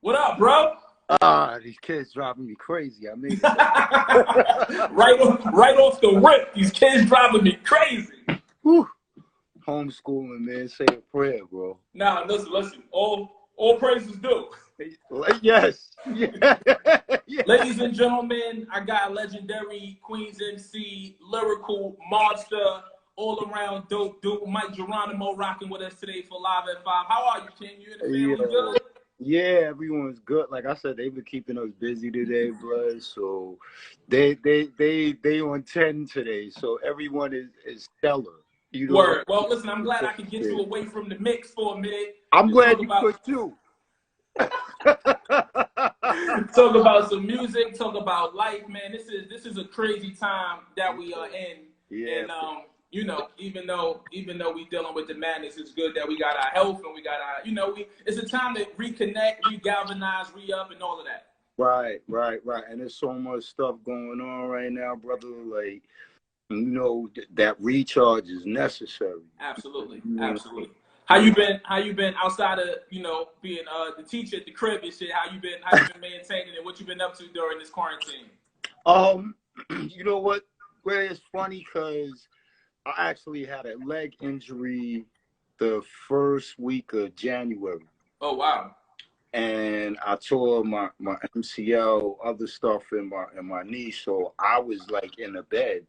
What up, bro? These kids driving me crazy. I mean, right off the rip, these kids driving me crazy. whew, homeschooling, man. Say a prayer, bro. Nah, listen. All praises due. Yes. Yeah. Yeah. Ladies and gentlemen, I got a legendary Queens MC, lyrical monster, all around dope dude, Mike Geronimo, rocking with us today for Live at 5. How are you, King? You and the family good? Yeah, everyone's good. Like I said, they've been keeping us busy today, bro. So they on 10 today. So everyone is stellar. You know. Word. Well, listen, I'm glad I could get you away from the mix for a minute. I'm glad you could too. Talk about some music, talk about life, man. This is a crazy time that we are in. Yeah. And you know, even though we dealing with the madness, it's good that we got our health and we got our, it's a time to reconnect, re-galvanize, re-up, and all of that. Right. And there's so much stuff going on right now, brother. Like, that recharge is necessary. Absolutely. How you been outside of, being the teacher at the crib and shit? How you been maintaining it? What you been up to during this quarantine? You know what? Well, it's funny because I actually had a leg injury the first week of January. Oh wow. And I tore my MCL, other stuff in my knee, so I was like in a bed.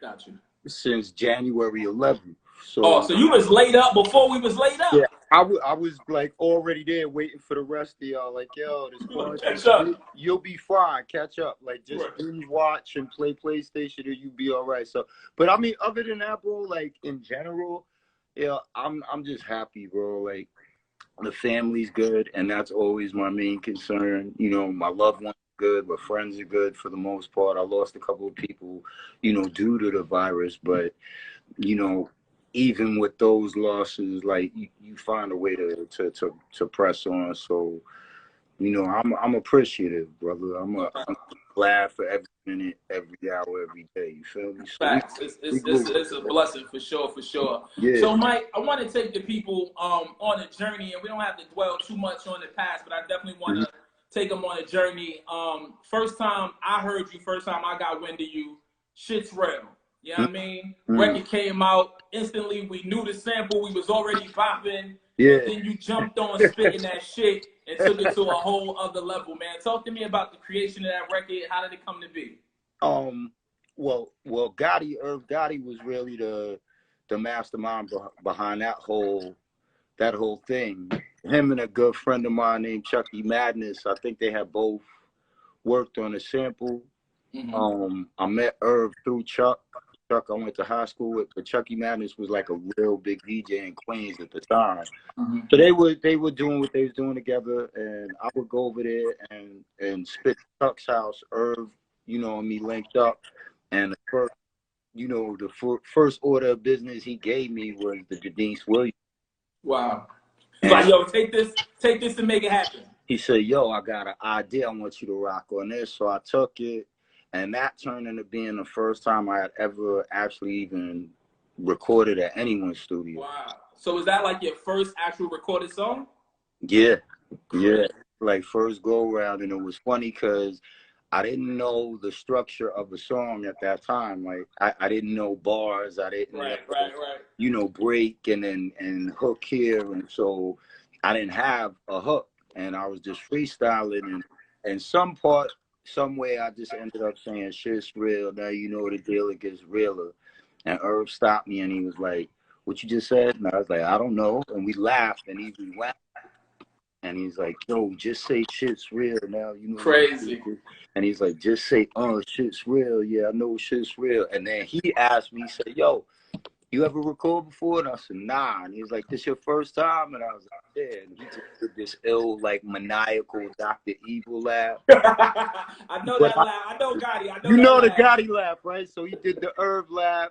Gotcha. Since January 11th. So you was laid up before we was laid up? Yeah, I was like already there waiting for the rest of y'all. Like, yo, catch up. You'll be fine. Catch up. Like, just binge watch and play PlayStation and you'll be all right. So, but I mean, other than that, bro, like in general, yeah, I'm just happy, bro. Like, the family's good, and that's always my main concern. My loved ones are good, but friends are good for the most part. I lost a couple of people, due to the virus, but even with those losses, like you find a way to press on. So, I'm appreciative, brother. I'm glad for every minute, every hour, every day. You feel me? So facts. It's a blessing for sure. Yeah. So, Mike, I want to take the people on a journey, and we don't have to dwell too much on the past, but I definitely want to take them on a journey. First time I heard you, first time I got wind of you, shit's real. You know what I mean? Record came out instantly. We knew the sample. We was already bopping. Yeah. And then you jumped on spitting that shit and took it to a whole other level, man. Talk to me about the creation of that record. How did it come to be? Well, Irv Gotti was really the mastermind behind that whole thing. Him and a good friend of mine named Chucky Madness, I think they had both worked on a sample. I met Irv through Chuck. I went to high school with, but Chucky Madness was like a real big DJ in Queens at the time. So they were doing what they was doing together, and I would go over there and spit Chuck's house. Irv, and me linked up, and the first order of business he gave me was the Denise Williams. Wow. Like, yo, take this and make it happen. He said, yo, I got an idea. I want you to rock on this. So I took it. And that turned into being the first time I had ever actually even recorded at anyone's studio. Wow. So was that like your first actual recorded song? Yeah. Yeah. Like first go around. And it was funny because I didn't know the structure of a song at that time. Like I didn't know bars. I didn't know, break and hook here. And so I didn't have a hook. And I was just freestyling. And some way I just ended up saying shit's real. Now you know the deal, it gets realer. And Irv stopped me and he was like, what you just said? And I was like, I don't know. And we laughed and he laughed. And he's like, yo, just say shit's real now. Crazy. And he's like, just say, shit's real. Yeah, I know shit's real. And then he asked me, he said, yo, you ever record before? And I said, nah. And he was like, this your first time? And I was like, yeah. And he just did this ill, like, maniacal Dr. Evil laugh. I know that laugh. I know Gotti. You know the Gotti laugh, right? So he did the Irv laugh.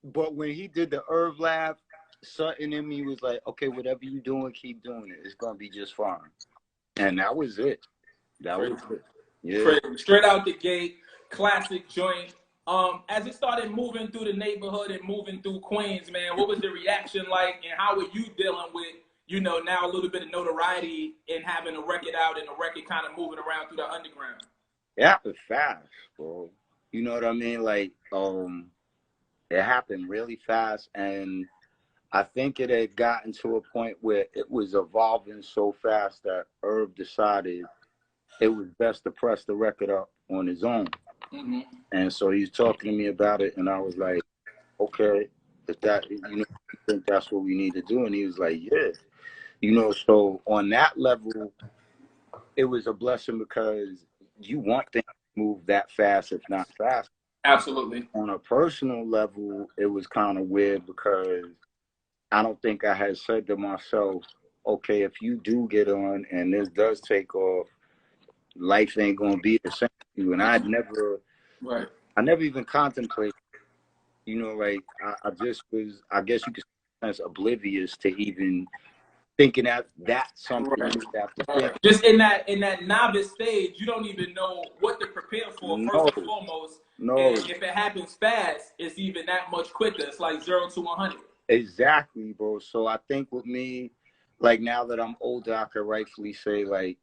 But when he did the Irv laugh, something in me was like, okay, whatever you're doing, keep doing it. It's going to be just fine. And that was it. That was it. Yeah. Straight out the gate, classic joint. As it started moving through the neighborhood and moving through Queens, man, what was the reaction like, and how were you dealing with, you know, now a little bit of notoriety in having a record out and a record kind of moving around through the underground? It happened fast, bro. You know what I mean? Like, it happened really fast, and I think it had gotten to a point where it was evolving so fast that Irv decided it was best to press the record up on his own. Mm-hmm. And so he's talking to me about it, and I was like, okay, if that, you know, I think that's what we need to do. And he was like, yeah. You know, so on that level, it was a blessing because you want things to move that fast, if not faster. Absolutely. On a personal level, it was kind of weird because I don't think I had said to myself, okay, if you do get on and this does take off, life ain't gonna be the same for you. And I never even contemplated, you know, like I just was, I guess you could say, as oblivious to even thinking that that's something you have to think. Just in that novice stage, you don't even know what to prepare for, first and foremost. And if it happens fast, it's even that much quicker. It's like 0 to 100. Exactly, bro. So I think with me, like now that I'm older, I could rightfully say like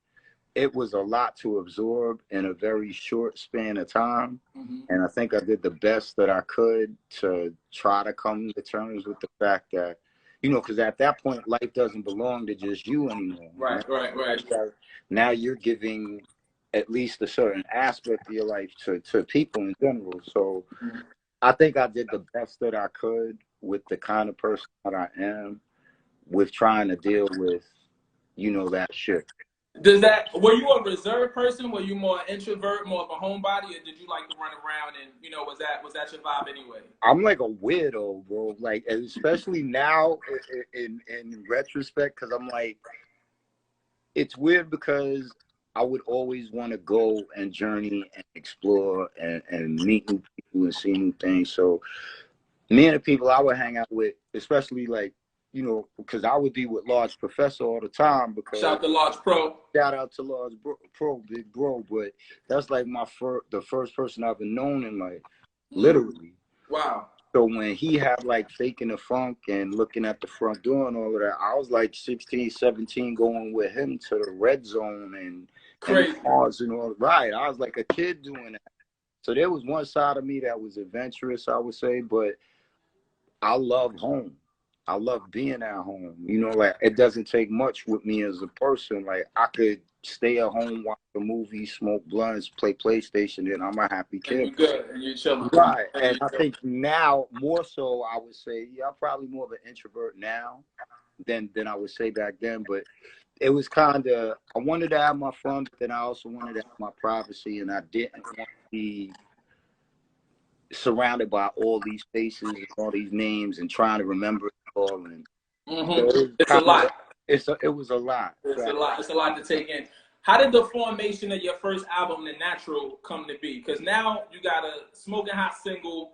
it was a lot to absorb in a very short span of time. Mm-hmm. And I think I did the best that I could to try to come to terms with the fact that, you know, because at that point, life doesn't belong to just you anymore. Right. Now you're giving at least a certain aspect of your life to people in general. So I think I did the best that I could with the kind of person that I am with trying to deal with, you know, that shit. Were you a reserved person? Were you more introvert, more of a homebody, or did you like to run around and, you know, was that your vibe anyway? I'm like a weirdo, bro. Like, especially now in retrospect, because I'm like, it's weird because I would always want to go and journey and explore and meet new people and see new things. So me and the people I would hang out with, especially like, you know, because I would be with Large Professor all the time. Because shout out to Large Pro. Shout out to Large Pro, big bro. But that's like the first person I've been known in life, literally. Wow. So when he had like Faking the Funk and Looking at the Front Door and all of that, I was like 16, 17 going with him to the Red Zone and cars and all. Right. I was like a kid doing that. So there was one side of me that was adventurous, I would say, but I love home. I love being at home. You know, like it doesn't take much with me as a person. Like I could stay at home, watch a movie, smoke blunts, play PlayStation, and I'm a happy kid. And you're good, and you're chilling. Right. And I think now more so, I would say, yeah, I'm probably more of an introvert now than I would say back then. But it was kind of, I wanted to have my fun, but then I also wanted to have my privacy, and I didn't want to be surrounded by all these faces and all these names and trying to remember it all. And so it's a lot. It was a lot. It's a lot to take in. How did the formation of your first album, The Natural, come to be? Because now you got a smoking hot single.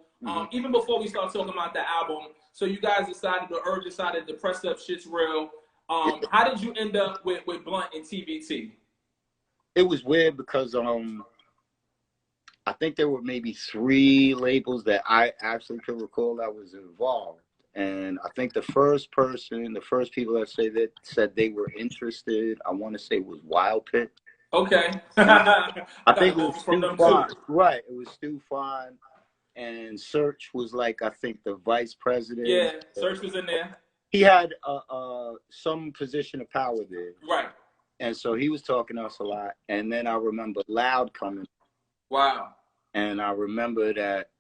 Even before we start talking about the album, so you guys decided, or Irv decided to press up Shit's Real. How did you end up with Blunt and TBT? It was weird because I think there were maybe 3 labels that I actually could recall that was involved. And I think the first people that said they were interested, I want to say was Wild Pit. Okay. I think it was Stu Fine. Right. It was Stu Fine. And Search was like, I think the vice president. Yeah, Search was in there. He had some position of power there. Right. And so he was talking to us a lot. And then I remember Loud coming. Wow. And I remember that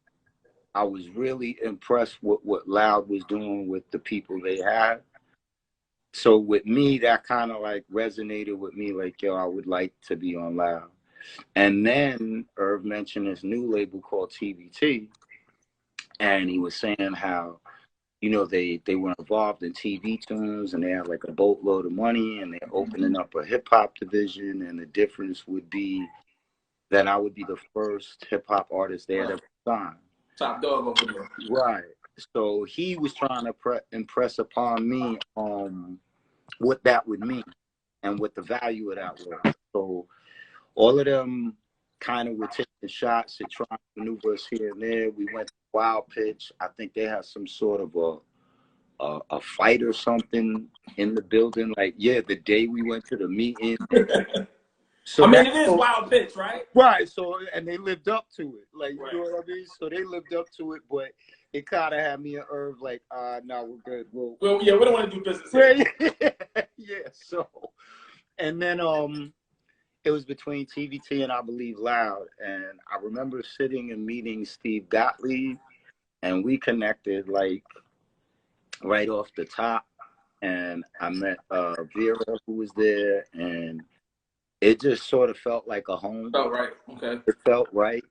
I was really impressed with what Loud was doing with the people they had. So with me, that kind of like resonated with me, like, yo, I would like to be on Loud. And then Irv mentioned this new label called TBT. And he was saying how, you know, they were involved in TV tunes and they had like a boatload of money and they're opening up a hip hop division. And the difference would be that I would be the first hip hop artist they had ever signed. Top dog over there. Right. So he was trying to impress upon me what that would mean and what the value of that was. So all of them kind of were taking shots at trying to maneuver us here and there. We went to Wild Pitch. I think they had some sort of a fight or something in the building. Like, yeah, the day we went to the meeting. So I mean, it is Wild Pitch, right? Right. So, and they lived up to it. Like, you Right. know what I mean? So they lived up to it, but it kind of had me and Irv like, no, we're good. Well, yeah, we don't want to do business here. Yeah. So, and then it was between TVT and I Believe Loud, and I remember sitting and meeting Steve Gottlieb, and we connected like right off the top, and I met Vera, who was there, and it just sort of felt like a home. Oh, right. Okay. It felt right.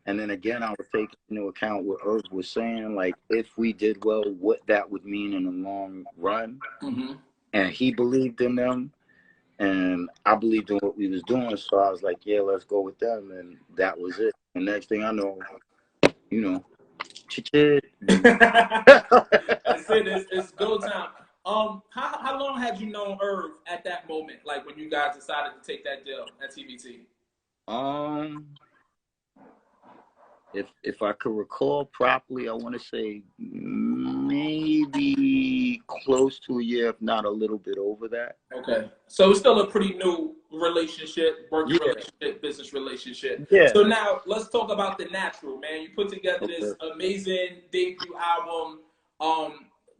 And then again, I was taking into account what Irv was saying, like if we did well, what that would mean in the long run. Mm-hmm. And he believed in them, and I believed in what we was doing. So I was like, yeah, let's go with them. And that was it. And next thing I know, you know, That's it. It's go time. How long had you known Irv at that moment? Like when you guys decided to take that deal at TBT? If I could recall properly, I want to say maybe close to a year, if not a little bit over that. Okay, so it's still a pretty new relationship, working relationship, business relationship. Yeah. So now let's talk about The Natural, man. You put together this amazing debut album.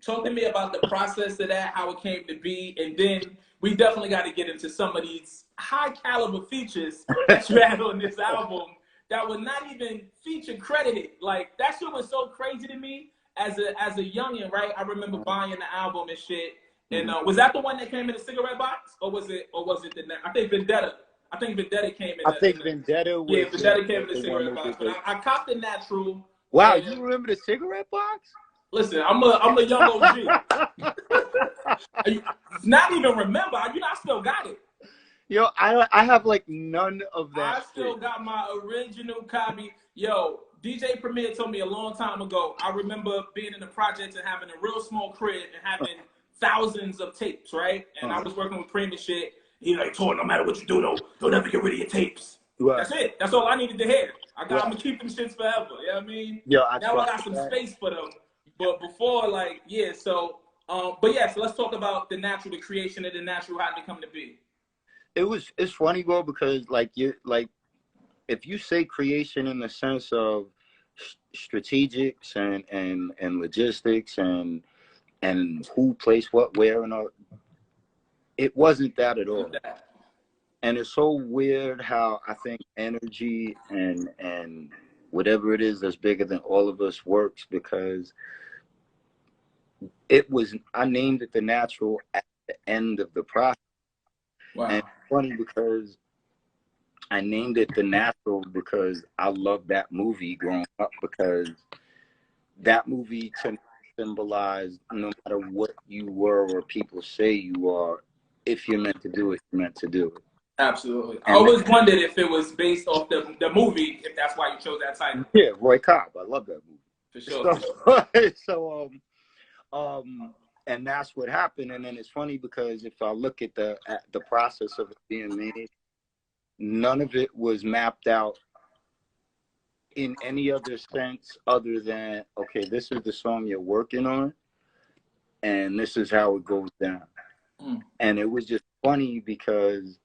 Talk to me about the process of that, how it came to be, and then we definitely got to get into some of these high caliber features that you had on this album that were not even feature credited. Like that shit was so crazy to me as a youngin', right? I remember buying the album and shit. And was that the one that came in the cigarette box, or was it the? I think Vendetta. I think Vendetta came in. Vendetta was. Yeah, Vendetta came in the cigarette box. But I copped The Natural. Wow, you remember the cigarette box? Listen, I'm a young OG. Not even remember. I still got it. Yo, I have like none of that. I still got my original copy. Yo, DJ Premier told me a long time ago. I remember being in the projects and having a real small crib and having thousands of tapes, right? And I was working with Premier shit. He's like, Torae, no matter what you do, though, don't ever get rid of your tapes. Right. That's it. That's all I needed to hear. I'm gonna keep them shits forever. You know what I mean? Yeah, now I got some space for them. But before, like, yeah, so but yeah, so let's talk about The Natural, the creation of The Natural, how did it come to be? It's funny, bro, because like if you say creation in the sense of strategics and logistics and who placed what where and all, it wasn't that at all. And it's so weird how I think energy and whatever it is that's bigger than all of us works, because I named it The Natural at the end of the process. Wow. And it's funny because I named it The Natural because I loved that movie growing up, because that movie symbolized no matter what you were or people say you are, if you're meant to do it, you're meant to do it. Absolutely. I always wondered if it was based off the movie, if that's why you chose that title. Yeah, Roy Cobb. I love that movie. For sure. So and that's what happened. And then it's funny because if I look at the process of it being made, none of it was mapped out in any other sense other than, okay, this is the song you're working on, and this is how it goes down. And it was just funny because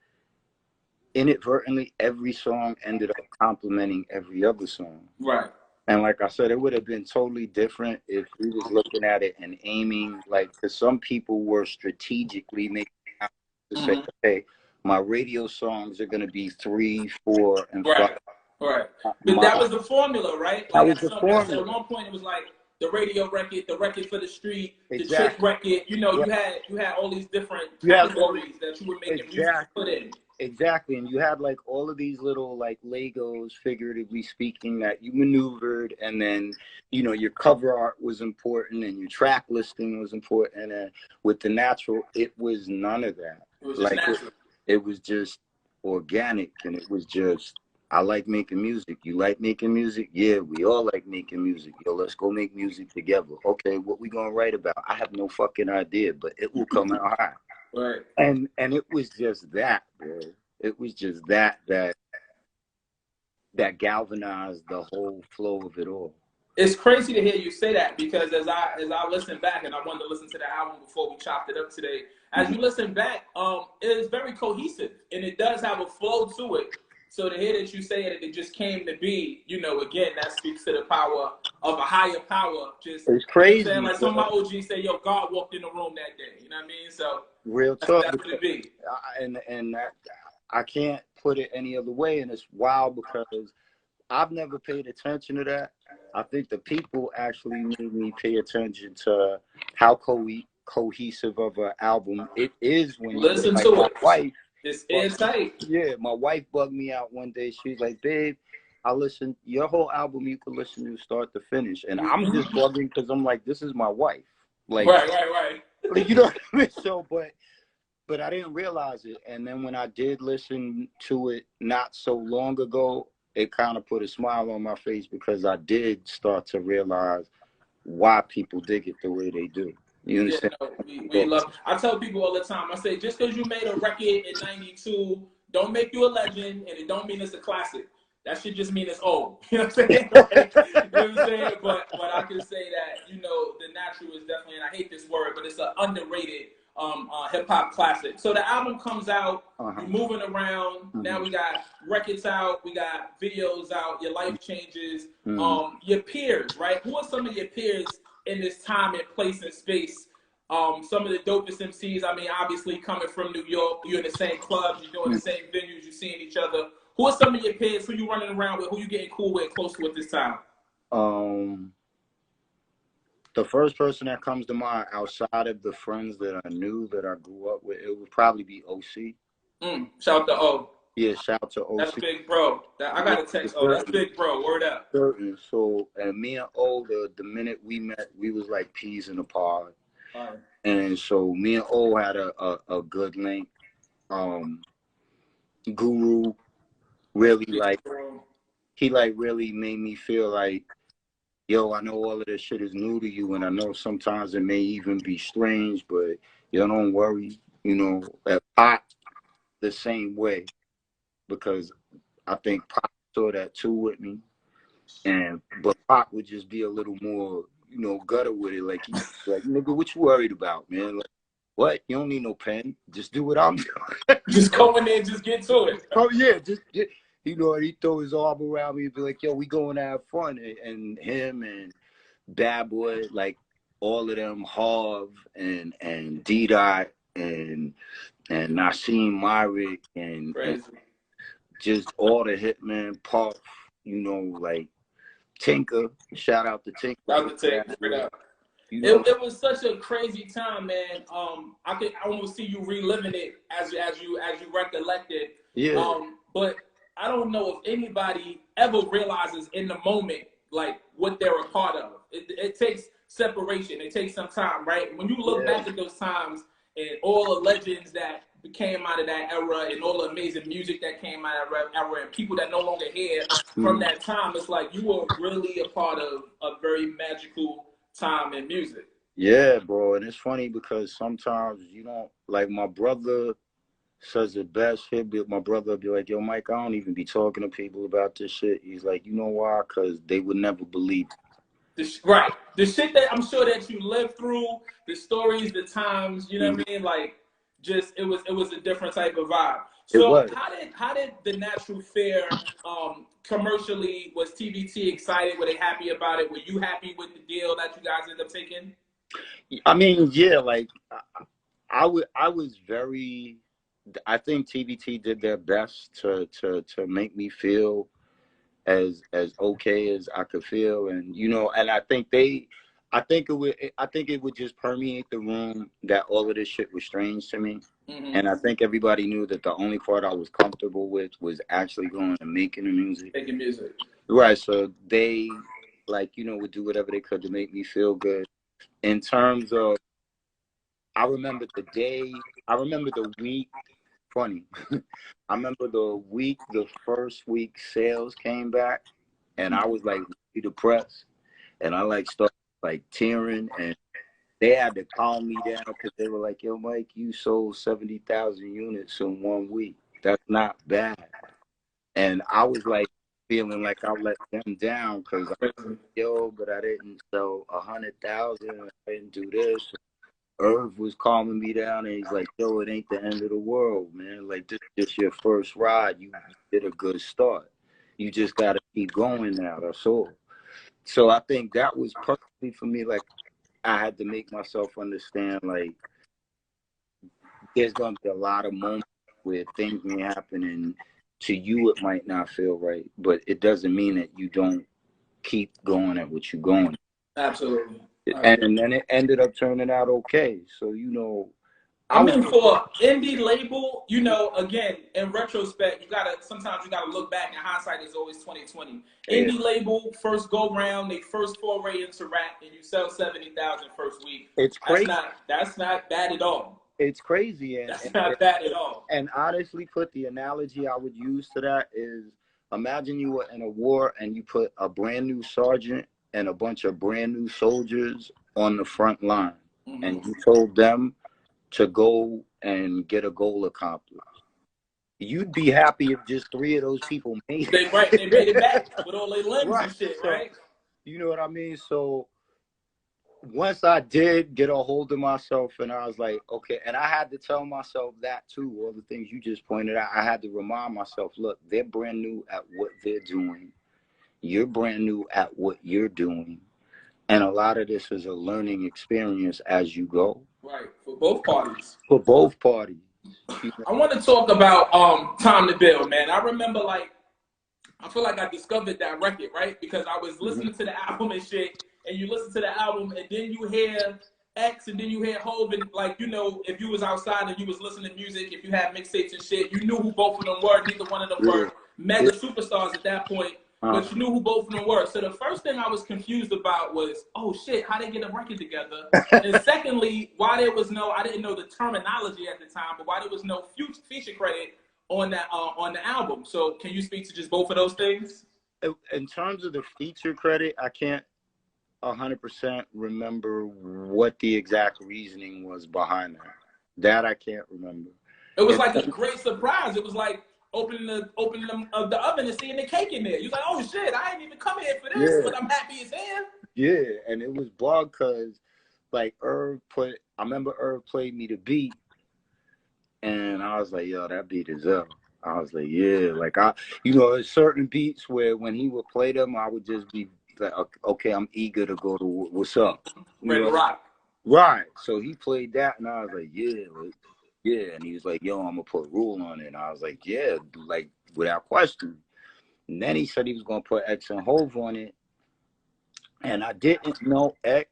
inadvertently every song ended up complementing every other song. Right. And like I said, it would have been totally different if we was looking at it and aiming, like, because some people were strategically making to say, okay, my radio songs are going to be 3, 4, and 5. Right. But that was the formula, right? Like, that was the formula. At one point, it was like the radio record, the record for the street, the chick record. You know, you had all these different categories that you were making music to put in. Exactly, and you had like all of these little like Legos, figuratively speaking, that you maneuvered, and then your cover art was important, and your track listing was important. And with The Natural, it was none of that. It was just natural. It was just organic, and it was just, I like making music. You like making music? Yeah, we all like making music. Yo, let's go make music together. Okay, what we gonna write about? I have no fucking idea, but it will come out high. Right. And it was just that, bro. It was just that galvanized the whole flow of it all. It's crazy to hear you say that because as I listen back, and I wanted to listen to the album before we chopped it up today. As you listen back, it is very cohesive and it does have a flow to it. So to hear that you say it, it just came to be. You know, again, that speaks to the power of a higher power. Just It's you know what I'm crazy, saying? Like bro. some of my OGs say, "Yo, God walked in the room that day." You know what I mean? So Real that's talk. definitely be. And I can't put it any other way, and it's wild because I've never paid attention to that. I think the people actually made me pay attention to how cohesive of an album it is when you Listen like to my it. wife. It's But airtight. yeah, my wife bugged me out one day. She's like, "Babe, I listened your whole album. You could listen to start to finish." And I'm just bugging because I'm like, "This is my wife." Like, Right. you know what I mean? So, but I didn't realize it. And then when I did listen to it not so long ago, it kind of put a smile on my face because I did start to realize why people dig it the way they do. You Yeah, understand? no, we love. I tell people all the time. I say just because you made a record in '92, don't make you a legend, and it don't mean it's a classic. That should just mean it's old. You know what I'm saying? Like, you know what I'm saying? But I can say that the natural is definitely, and I hate this word, but it's an underrated hip hop classic. So the album comes out. You're moving around. Now we got records out. We got videos out. Your life changes. Your peers, right? Who are some of your peers in this time and place and space? Some of the dopest MCs. I mean, obviously coming from New York, you're in the same clubs, you're doing the same venues, you're seeing each other. Who are some of your peers? Who you running around with? Who you getting cool with, close to at this time? The first person that comes to mind outside of the friends that I knew that I grew up with, it would probably be OC. Shout out to O. Yeah, shout out to That's OC. big bro. I got to text O. That's big bro. Word up. Certain. So, and me and O, the minute we met, we was like peas in a pod. Right. And so me and O had a good link. Guru really he really made me feel like, yo, I know all of this shit is new to you, and I know sometimes it may even be strange, but yo, don't worry. Pop the same way because I think Pop saw that too with me, but Pop would just be a little more, gutter with it, like nigga, what you worried about, man? Like, what? You don't need no pen. Just do what I'm doing. Just go in there and just get to it. Oh yeah, just he throw his arm around me and be like, yo, we going to have fun. And him and Bad Boy, like all of them, Harv and D-Dot and Nassim Myrick and just all the Hitman, Puff, like Tinker. Shout out to Tinker. Shout out to Tinker. It was such a crazy time, man. I almost see you reliving it as you recollect it. Yeah. But I don't know if anybody ever realizes in the moment like what they're a part of. It takes separation. It takes some time, right? When you look back at those times and all the legends that came out of that era and all the amazing music that came out of that era and people that no longer here from that time, it's like you were really a part of a very magical time in music. Yeah, bro. And it's funny because sometimes you don't, like, my brother says it best. My brother will be like, yo, Mike, I don't even be talking to people about this shit. He's like, you know why? Because they would never believe it. Right. The shit that I'm sure that you lived through, the stories, the times, you know what I mean? Like, just it was a different type of vibe. So how did the natural fare commercially? Was TBT excited? Were they happy about it? Were you happy with the deal that you guys ended up taking? I mean, yeah, like I was very. I think TBT did their best to make me feel as okay as I could feel, and and I think it would just permeate the room that all of this shit was strange to me. And I think everybody knew that the only part I was comfortable with was actually going and making the music. Making music. Right. So they would do whatever they could to make me feel good. In terms of, I remember the week, funny. I remember the first week sales came back and I was like really depressed and I started tearing, and they had to calm me down because they were like, yo, Mike, you sold 70,000 units in 1 week. That's not bad. And I was like, feeling like I let them down because yo, but I didn't sell 100,000. I didn't do this. Irv was calming me down, and he's like, "Yo, it ain't the end of the world, man. Like this is your first ride. You did a good start. You just gotta keep going now. That's all." So I think that was perfectly for me. Like I had to make myself understand, like there's gonna be a lot of moments where things may happen, and to you it might not feel right, but it doesn't mean that you don't keep going at what you're going. Absolutely. And then it ended up turning out okay. So I mean, for indie label, again, in retrospect, sometimes you gotta look back, and hindsight is always 2020. Indie label, first go round, they first foray into rap, and you sell 70,000 first week. It's crazy. That's not bad at all. It's crazy, that's not bad at all. And honestly, put the analogy I would use to that is, imagine you were in a war and you put a brand new sergeant and a bunch of brand new soldiers on the front line, and you told them to go and get a goal accomplished. You'd be happy if just 3 of those people made it. They made it back with all their limbs and shit, right? You know what I mean? So once I did get a hold of myself, and I was like, okay, and I had to tell myself that too, all the things you just pointed out. I had to remind myself, look, they're brand new at what they're doing. You're brand new at what you're doing. And a lot of this is a learning experience as you go. Right, for both parties. For both parties. I want to talk about Time to Build, man. I remember, I feel like I discovered that record, right? Because I was listening to the album and shit, and you listen to the album, and then you hear X, and then you hear Hov, and if you was outside and you was listening to music, if you had mixtapes and shit, you knew who both of them were. Neither one of them were mega superstars at that point, but you knew who both of them were. So the first thing I was confused about was, oh shit, how they get a record together? And secondly, why there was I didn't know the terminology at the time, but why there was no feature credit on that on the album. So can you speak to just both of those things? In terms of the feature credit, I can't 100% remember what the exact reasoning was behind that. That I can't remember. It was like a great surprise. It was like opening the oven and seeing the cake in there. You was like, oh shit, I ain't even come here for this, but I'm happy as hell. Yeah, and it was bug because I remember Irv played me the beat, and I was like, yo, that beat is up. I was like, yeah, there's certain beats where when he would play them, I would just be like, okay, I'm eager to go to what's up. Ready to rock. Right. So he played that, and I was like, yeah. And he was like, yo, I'm gonna put Rule on it. And I was like, yeah, without question. And then he said he was gonna put X and Hov on it, and I didn't know X,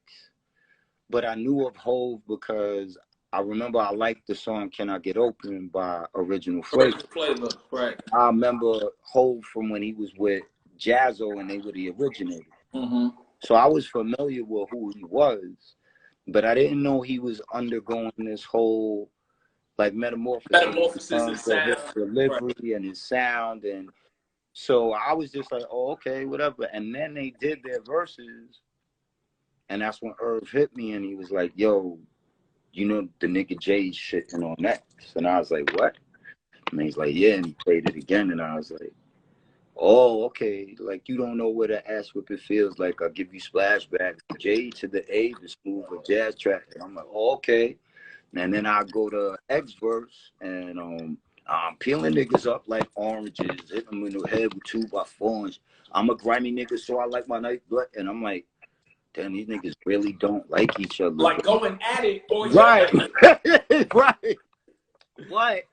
but I knew of Hov because I remember I liked the song "Can I Get Open" by Original Flavor. Right. I remember Hov from when he was with Jazzo and they were the originators. So I was familiar with who he was, but I didn't know he was undergoing this whole metamorphosis in terms of his delivery and his sound. And so I was just like, oh, okay, whatever. And then they did their verses, and that's when Irv hit me, and he was like, yo, the nigga Jay's shitting on X. And I was like, what? And he's like, yeah, and he played it again, and I was like, oh, okay, you don't know what an ass whipping feels like. I'll give you splashbacks. J to the A, the smooth a jazz track. And I'm like, oh, okay. And then I go to X verse, and I'm peeling niggas up like oranges, hit them in the head with 2x4. I'm a grimy nigga, so I like my night blood. And I'm like, damn, these niggas really don't like each other. Like going at it. Right. Right. But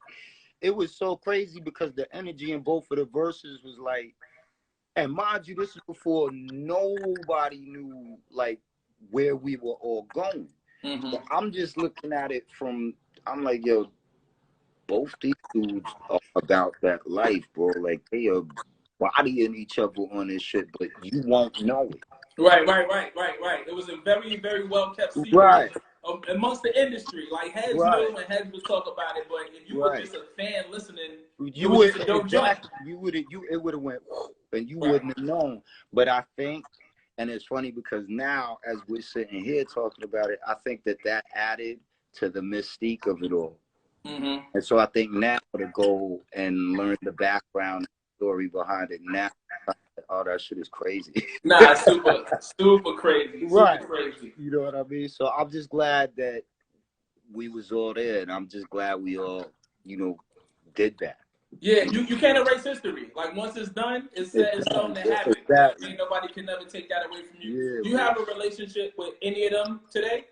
it was so crazy because the energy in both of the verses was like, and mind you, this is before nobody knew where we were all going. So I'm just looking at it I'm like, yo, both these dudes are about that life, bro. They are bodying each other on this shit, but you won't know it. Right. It was a very, very well kept secret. Right. Amongst the industry, heads knew and heads would talk about it, but if you were just a fan listening, it would have went, and you wouldn't have known. But I think, and it's funny because now, as we're sitting here talking about it, I think that added to the mystique of it all. And so I think now to go and learn the background story behind it now, oh, that shit is crazy. Nah, super, super crazy, Right. super crazy. You know what I mean? So I'm just glad that we was all there, and I'm just glad we all, you know, did that. Yeah, you can't erase history. Like once it's done, it's set in stone. It happened. You know what I mean? Nobody can never take that away from you. Yeah, Do you have a relationship with any of them today?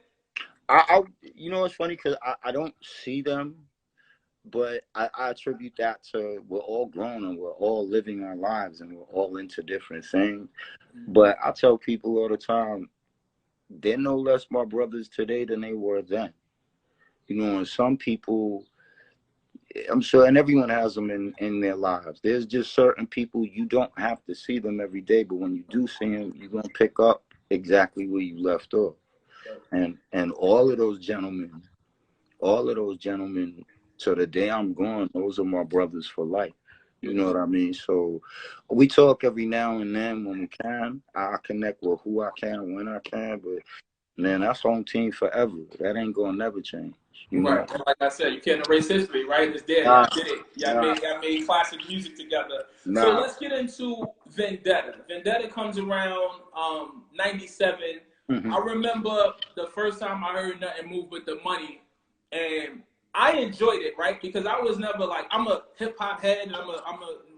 you know, it's funny because I don't see them, but I attribute that to we're all grown and we're all living our lives and we're all into different things. But I tell people all the time, they're no less my brothers today than they were then. You know, and some people, I'm sure, and everyone has them in their lives. There's just certain people you don't have to see them every day, but when you do see them, you're gonna pick up exactly where you left off. And all of those gentlemen, to the day I'm gone, those are my brothers for life. You know what I mean? So we talk every now and then when we can. I connect with who I can when I can, but man, that's home team forever. That ain't gonna never change. You know? Right. Like I said, you can't erase history, right? It's there. Y'all did it. Y'all made classic music together. So let's get into Vendetta. Vendetta comes around 97. I remember the first time I heard Nothing Move With the Money, and I enjoyed it, right? Because I was never like, I'm a hip hop head and I'm a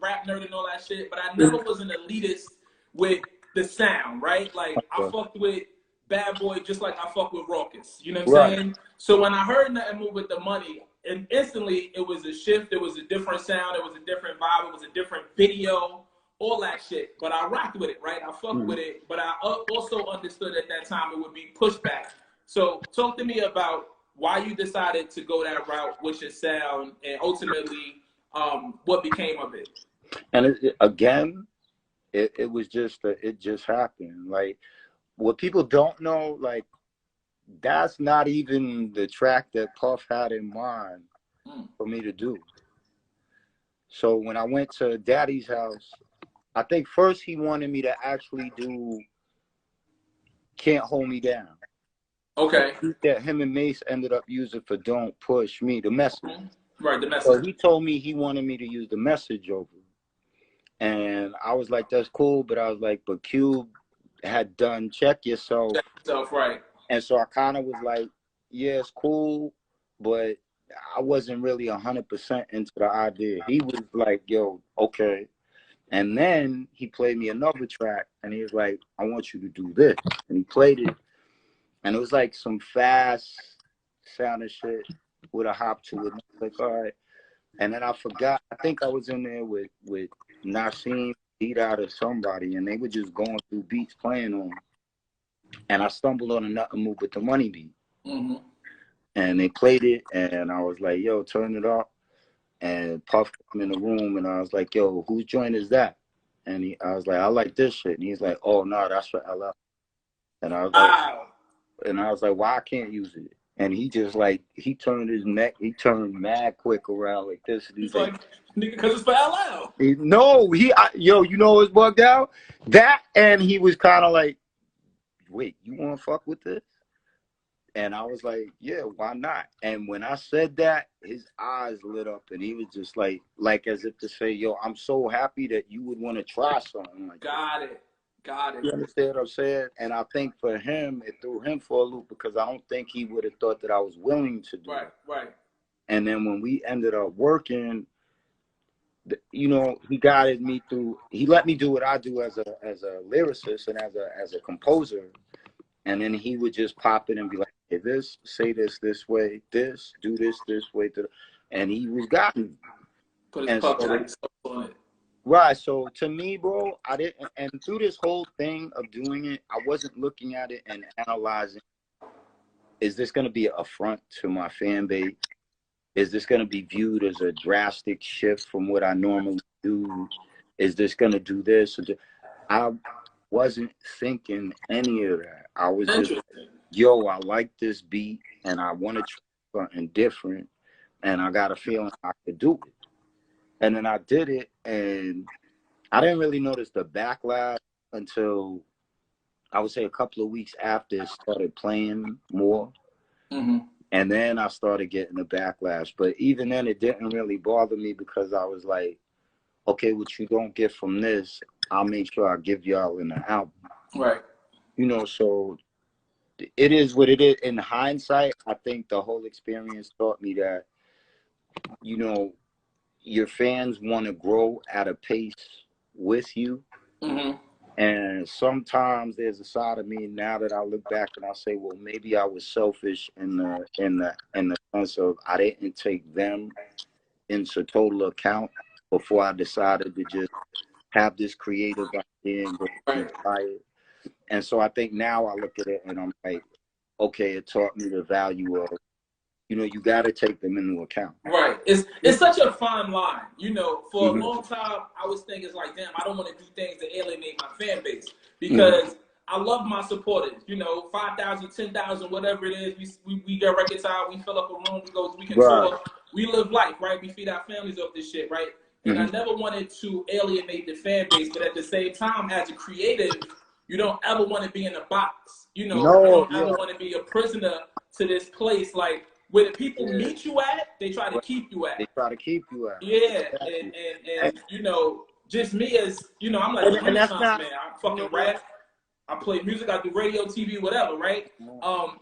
rap nerd and all that shit, but I never was an elitist with the sound, right? Like I fucked with Bad Boy just like I fuck with Raucous. You know what I'm saying? So when I heard Nothing Move With the Money, and instantly it was a shift, it was a different sound, it was a different vibe, it was a different video, all that shit. But I rocked with it, right? I fucked with it, but I also understood at that time it would be pushback. So talk to me about why you decided to go that route with your sound, and ultimately what became of it. And it was just it just happened. Like what people don't know, like that's not even the track that Puff had in mind for me to do. So when I went to Daddy's house, I think first he wanted me to actually do Can't Hold Me Down. Okay. That him and Mace ended up using for Don't Push Me, the message. Right, the message. So he told me he wanted me to use the message over. And I was like, that's cool, but I was like, but Cube had done Check Yourself. Check Yourself, right. And so I kind of was like, yeah, it's cool, but I wasn't really 100% into the idea. He was like, yo, okay. And then he played me another track, and he was like, I want you to do this. And he played it, and it was like some fast sounding shit with a hop to it. And I was like, all right. And then I forgot, I think I was in there with Nassim, beat out of somebody, and they were just going through beats playing on. And I stumbled on a Nothing Move With the Money beat. And they played it, and I was like, yo, turn it up. And Puff came in the room, and I was like, yo, whose joint is that? And I was like, I like this shit. And he's like, oh, no, that's for LL. And I was like, why I can't use it? And he just like, he turned his neck, he turned mad quick around like this. And he's like, because it's for LL. Yo, you know what's bugged out? That, and he was kind of like, wait, you want to fuck with this? And I was like, yeah, why not? And when I said that, his eyes lit up, and he was just like as if to say, yo, I'm so happy that you would want to try something like that. Got it. You understand what I'm saying? And I think for him, it threw him for a loop because I don't think he would have thought that I was willing to do it. Right. And then when we ended up working, you know, he guided me through. He let me do what I do as a lyricist and as a composer. And then he would just pop it and be like, hey, say this way, do this way. And he was guiding. Put his puppet on it. Right. So to me, bro, I didn't. And through this whole thing of doing it, I wasn't looking at it and analyzing. Is this going to be an affront to my fan base? Is this going to be viewed as a drastic shift from what I normally do? Is this going to do this? I wasn't thinking any of that. I was just, yo, I like this beat and I want to try something different, and I got a feeling I could do it. And then I did it, and I didn't really notice the backlash until I would say a couple of weeks after it started playing more. And then I started getting the backlash. But even then, it didn't really bother me because I was like, okay, what you don't get from this, I'll make sure I give y'all in the album. Right. You know, so it is what it is. In hindsight, I think the whole experience taught me that, you know, your fans want to grow at a pace with you. Mm-hmm. And sometimes there's a side of me now that I look back and I say, well, maybe I was selfish in the sense of I didn't take them into total account before I decided to just have this creative idea and go and try it. And so I think now I look at it and I'm like, okay, it taught me the value of, you know, you got to take them into account. Right. It's such a fine line. You know, for Mm-hmm. a long time, I was thinking like, damn, I don't want to do things to alienate my fan base because I love my supporters. You know, 5,000, 10,000, whatever it is. We get records out. We fill up a room. We can tour. We live life, right? We feed our families off this shit, right? And I never wanted to alienate the fan base, but at the same time, as a creative, you don't ever want to be in a box. You know, you don't ever want to be a prisoner to this place. Like, where the people meet you at, they try to keep you at. They try to keep you at. Yeah, and you know, just me as, you know, I'm like a Renaissance man. I fucking rap. I play music, I do radio, TV, whatever, right?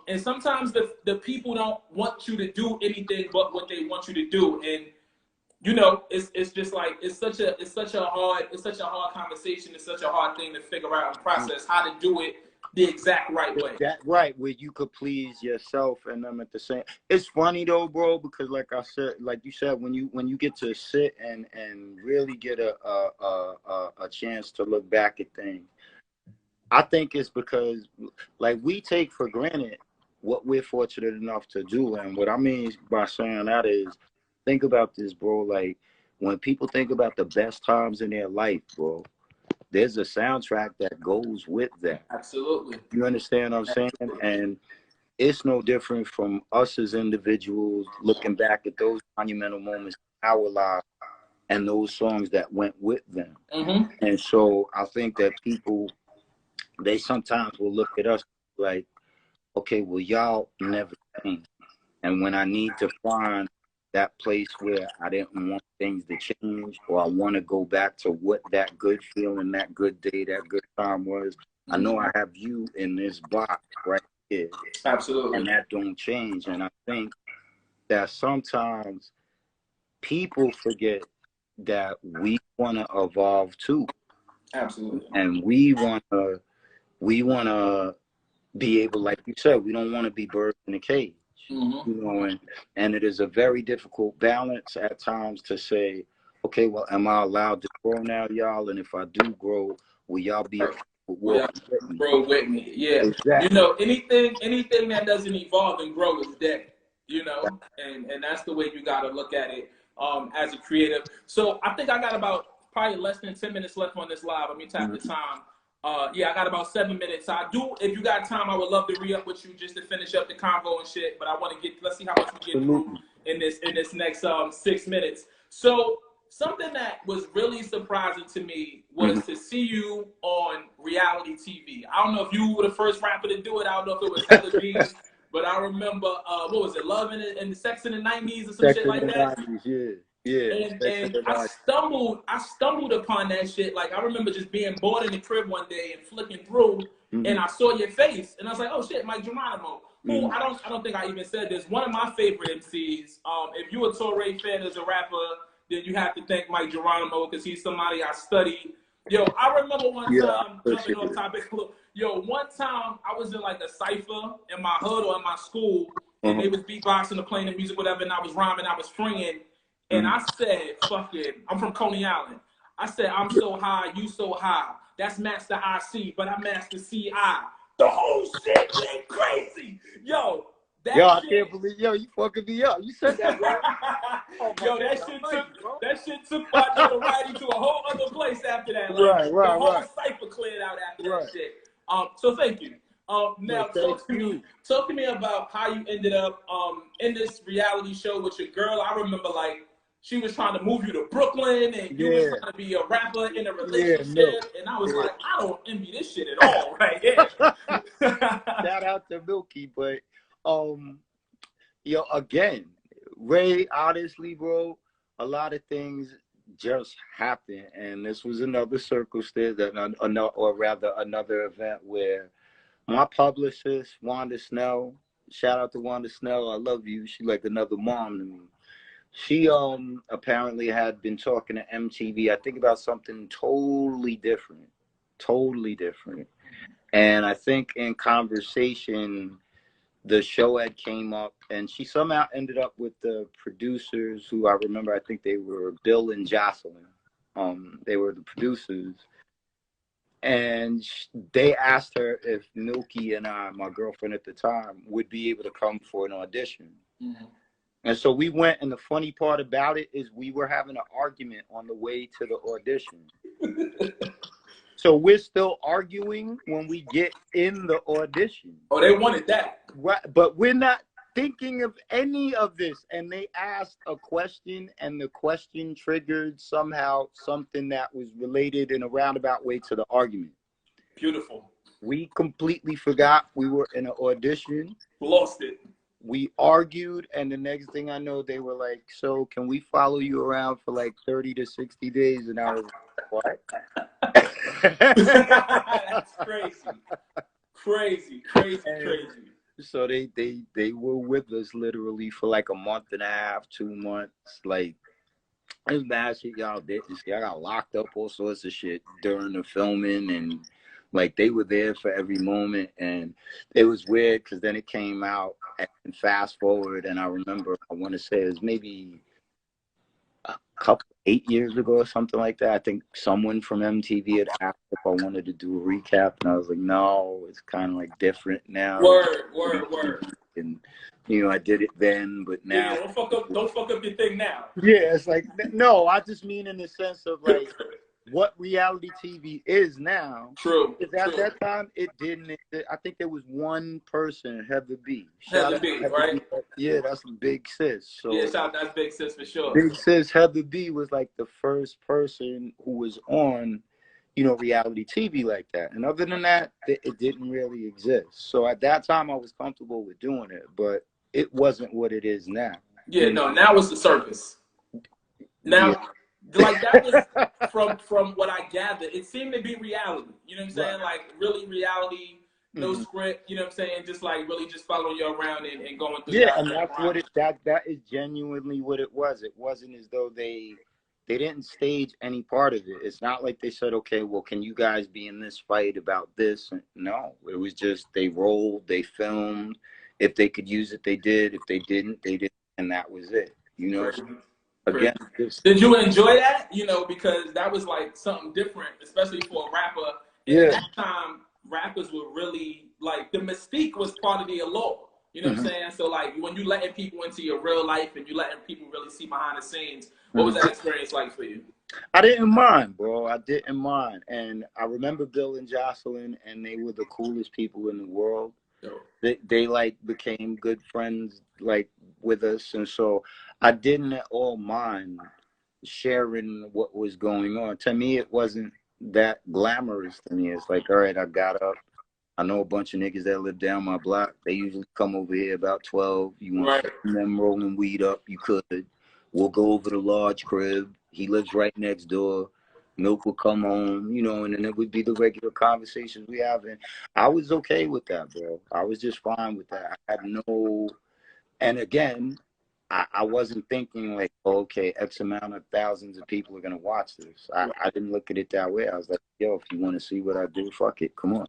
And sometimes the people don't want you to do anything but what they want you to do. And you know, it's just like it's such a hard conversation. It's such a hard thing to figure out and process how to do it the exact right way. That right, where you could please yourself and them at the same. It's funny though, bro, because like I said, like you said, when you get to sit and really get a chance to look back at things, I think it's because like we take for granted what we're fortunate enough to do, and what I mean by saying that is, think about this, bro. Like when people think about the best times in their life, bro, there's a soundtrack that goes with that. Absolutely. You understand what I'm saying? And it's no different from us as individuals looking back at those monumental moments in our lives and those songs that went with them. And so I think that people, they sometimes will look at us like, okay, well, y'all never changed. And when I need to find that place where I didn't want things to change, or I want to go back to what that good feeling, that good day, that good time was, I know I have you in this box right here. Absolutely. And that don't change. And I think that sometimes people forget that we want to evolve too. Absolutely. And we want to be able, like you said, we don't want to be birds in a cage. You know, and it is a very difficult balance at times to say, okay, well, am I allowed to grow now, y'all? And if I do grow, will y'all be grow with me? Yeah. Exactly. You know, anything that doesn't evolve and grow is dead. You know, and that's the way you got to look at it as a creative. So I think I got about probably less than 10 minutes left on this live. Let me tap the time. Yeah, I got about 7 minutes. So I do, if you got time, I would love to re-up with you just to finish up the convo and shit. But I want to let's see how much we get through in this next 6 minutes. So something that was really surprising to me was to see you on reality TV. I don't know if you were the first rapper to do it. I don't know if it was Heather B. But I remember, what was it, Love and Sex in the 90s or some shit like that? 90s, yeah. And I stumbled upon that shit. Like, I remember just being bored in the crib one day and flicking through, and I saw your face, and I was like, oh shit, Mike Geronimo. Who I don't think I even said this. One of my favorite MCs. If you're a Torae fan as a rapper, then you have to thank Mike Geronimo because he's somebody I studied. Yo, I remember one time, jumping off topic. Yo, one time I was in like a cypher in my hood or in my school, and they was beatboxing or playing the music, whatever, and I was rhyming, I was freeing. And I said, fuck it. I'm from Coney Island. I said, I'm so high, you so high. That's Master IC, but I Master CI. The whole shit went crazy. Yo, that shit, I can't believe, you fucking me up. You said that, bro? Yo, that shit took my notoriety to a whole other place after that. Like, the whole cipher cleared out after that shit. So thank you. Now talk to me about how you ended up in this reality show with your girl. I remember like she was trying to move you to Brooklyn and you was trying to be a rapper in a relationship. And I was like, I don't envy this shit at all right here. Shout out to Milky, but again, Ray, honestly, bro, a lot of things just happened, and this was another circumstance that, or rather, another event where my publicist, Wanda Snell, shout out to Wanda Snell, I love you. She like another mom to me. She apparently had been talking to MTV, I think about something totally different. Totally different. And I think in conversation, the show had came up, and she somehow ended up with the producers who I remember, I think they were Bill and Jocelyn. They were the producers. And they asked her if Milky and I, my girlfriend at the time, would be able to come for an audition. Mm-hmm. And so we went, and the funny part about it is we were having an argument on the way to the audition. So we're still arguing when we get in the audition. Oh, they wanted that. Right, but we're not thinking of any of this. And they asked a question, and the question triggered somehow something that was related in a roundabout way to the argument. Beautiful. We completely forgot we were in an audition. Lost it. We argued, and the next thing I know, they were like, so can we follow you around for like 30 to 60 days? And I was like, what? That's crazy. Crazy. So they were with us literally for like a month and a half, 2 months. Like, it was bad shit y'all did. Y'all got locked up, all sorts of shit during the filming, and like they were there for every moment. And it was weird because then it came out, and fast forward, and I remember, I want to say it was maybe a couple 8 years ago or something like that. I think someone from MTV had asked if I wanted to do a recap, and I was like, no, it's kind of like different now. Word. And you know, I did it then, but now. Yeah, don't fuck up your thing now. Yeah, it's like, no, I just mean in the sense of like what reality TV is now. True. Because at that time, it didn't. I think there was one person, Heather B. Heather B, right? Yeah, that's a big sis. So yeah, that's big sis for sure. Big sis Heather B was like the first person who was on, you know, reality TV like that. And other than that, it didn't really exist. So at that time, I was comfortable with doing it, but it wasn't what it is now. Yeah, no, now it's the circus. Now. Yeah. Like that was from what I gathered, it seemed to be reality. You know what I'm saying? Right. Like really reality, no script. You know what I'm saying? Just like really just following you around and going through. Yeah, and that's what that is genuinely what it was. It wasn't as though they didn't stage any part of it. It's not like they said, okay, well, can you guys be in this fight about this? No, it was just they rolled, they filmed. If they could use it, they did. If they didn't, they didn't, and that was it. You know. Again, did you enjoy that? You know, because that was like something different, especially for a rapper. And at that time, rappers were really like the mystique was part of the allure. You know what I'm saying? So like when you letting people into your real life and you letting people really see behind the scenes, what was that experience like for you? I didn't mind, bro. I didn't mind, and I remember Bill and Jocelyn, and they were the coolest people in the world. They like became good friends like with us, and so I didn't at all mind sharing what was going on. To me, it wasn't that glamorous to me. It's like, all right, I got up. I know a bunch of niggas that live down my block. They usually come over here about 12. You want them rolling weed up, you could. We'll go over to Large Crib. He lives right next door. Milk would come home, you know, and then it would be the regular conversations we have. And I was okay with that, bro. I was just fine with that. I had no, and again, I wasn't thinking like, oh, okay, X amount of thousands of people are going to watch this. I didn't look at it that way. I was like, yo, if you want to see what I do, fuck it. Come on.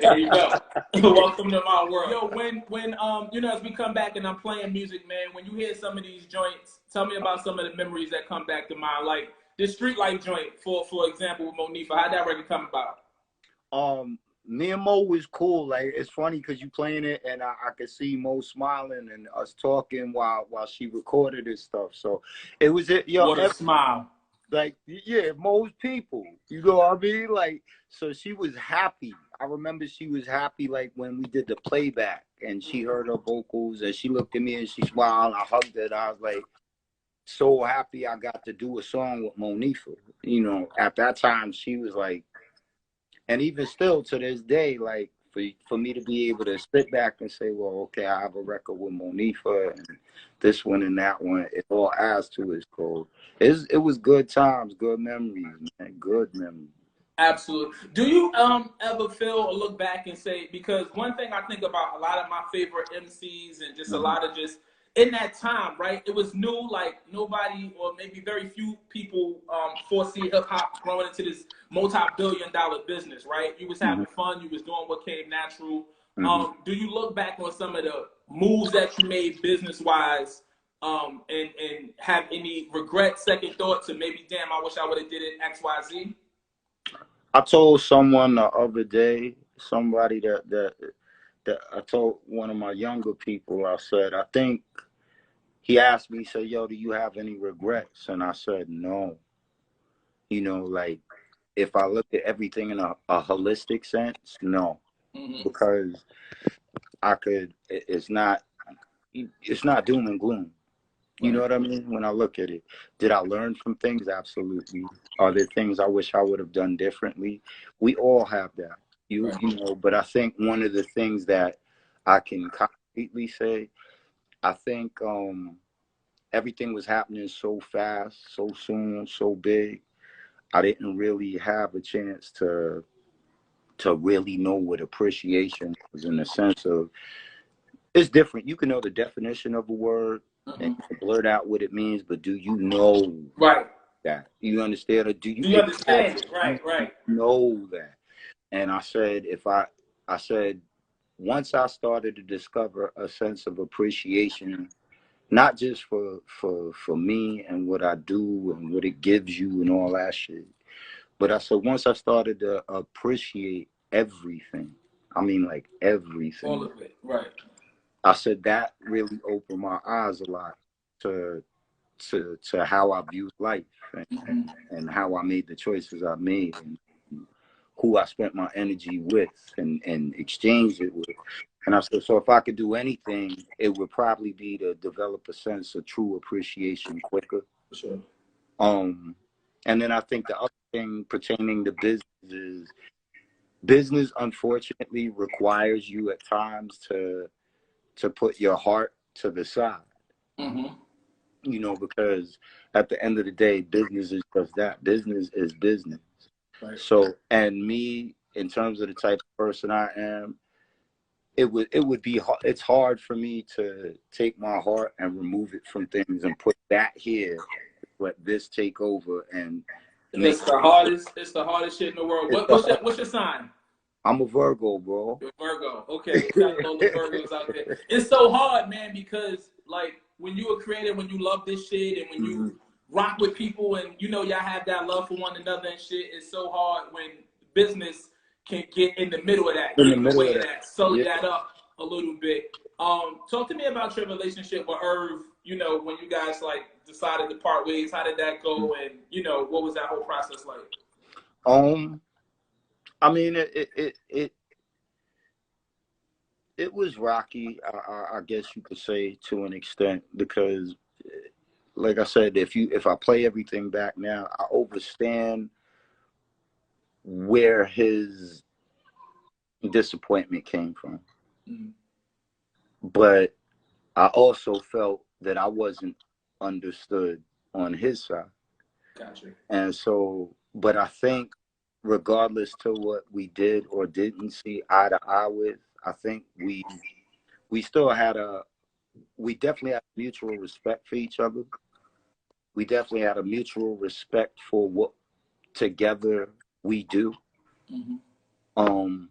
There you go. Welcome to my world. Yo, when you know, as we come back and I'm playing music, man, when you hear some of these joints, tell me about some of the memories that come back to mind. Like this Street Life joint, for example, with Monifa. How'd that record come about? Me and Mo was cool. Like, it's funny because you playing it and I could see Mo smiling and us talking while she recorded this stuff. So it was it. Yo, what a smile. Like, yeah, Mo's people. You know what I mean? Like, so she was happy. I remember she was happy like when we did the playback and she heard her vocals and she looked at me and she smiled. I hugged her. I was like, so happy I got to do a song with Monifa. You know, at that time she was like, and even still to this day, like for me to be able to sit back and say, well, okay, I have a record with Monifa and this one and that one. It all adds to its goal. It was good times, good memories, man, good memories. Absolutely. Do you ever feel or look back and say, because one thing I think about a lot of my favorite MCs and just a Mm-hmm. lot of just in that time, right? It was new, like nobody or maybe very few people foresee hip hop growing into this multi-billion-dollar business, right? You was Mm-hmm. having fun, you was doing what came natural. Mm-hmm. Do you look back on some of the moves that you made business-wise, and have any regret, second thoughts, or maybe, damn, I wish I would have did it X, Y, Z? I told someone the other day, somebody that I told one of my younger people, I said, I think he asked me, he said, yo, do you have any regrets? And I said, no. You know, like if I look at everything in a holistic sense, no. Mm-hmm. Because it's not doom and gloom. You know Right. what I mean? When I look at it, did I learn from things? Absolutely. Are there things I wish I would have done differently? We all have that. Right. You know, but I think one of the things that I can concretely say, I think everything was happening so fast, so soon, so big. I didn't really have a chance to really know what appreciation was, in the sense of it's different. You can know the definition of a word and Mm-hmm. blurt out what it means, but do you know Right. that? You understand, or do you Do you understand it? exactly Right, right. know that? And I said, I said, once I started to discover a sense of appreciation, not just for me and what I do and what it gives you and all that shit, but I said once I started to appreciate everything, I mean like All everything, of it. Right. I said that really opened my eyes a lot to to how I viewed life, Mm-hmm. and how I made the choices I made, and who I spent my energy with and exchanged it with. And I said, so if I could do anything, it would probably be to develop a sense of true appreciation quicker. For sure. Um, and then I think the other thing pertaining to business is business unfortunately requires you at times to put your heart to the side. Mm-hmm. You know, because at the end of the day, business is just that. Business is business. Right. So, and me, in terms of the type of person I am, it would be it's hard for me to take my heart and remove it from things and put that here, let this take over and And make it's the hardest. It's the hardest shit in the world. it. What's your sign? I'm a Virgo, bro. You're Virgo. Okay, shout out to all the Virgos out there. It's so hard, man, because like when you were creative, when you love this shit, and when you Hmm. rock with people, and you know y'all have that love for one another and shit. It's so hard when business can get in the middle of that, In get the in the middle way of of that, that, sully yeah. that up a little bit. Talk to me about your relationship with Irv. You know, when you guys like decided to part ways, how did that go, and you know what was that whole process like? Um, I mean, it was rocky. I guess you could say to an extent, because, like I said, if I play everything back now, I understand where his disappointment came from, Mm-hmm. but I also felt that I wasn't understood on his side. Gotcha. And so, but I think regardless to what we did or didn't see eye to eye with, I think we still had we definitely had mutual respect for each other. We definitely had a mutual respect for what together we do. Mm-hmm. Um,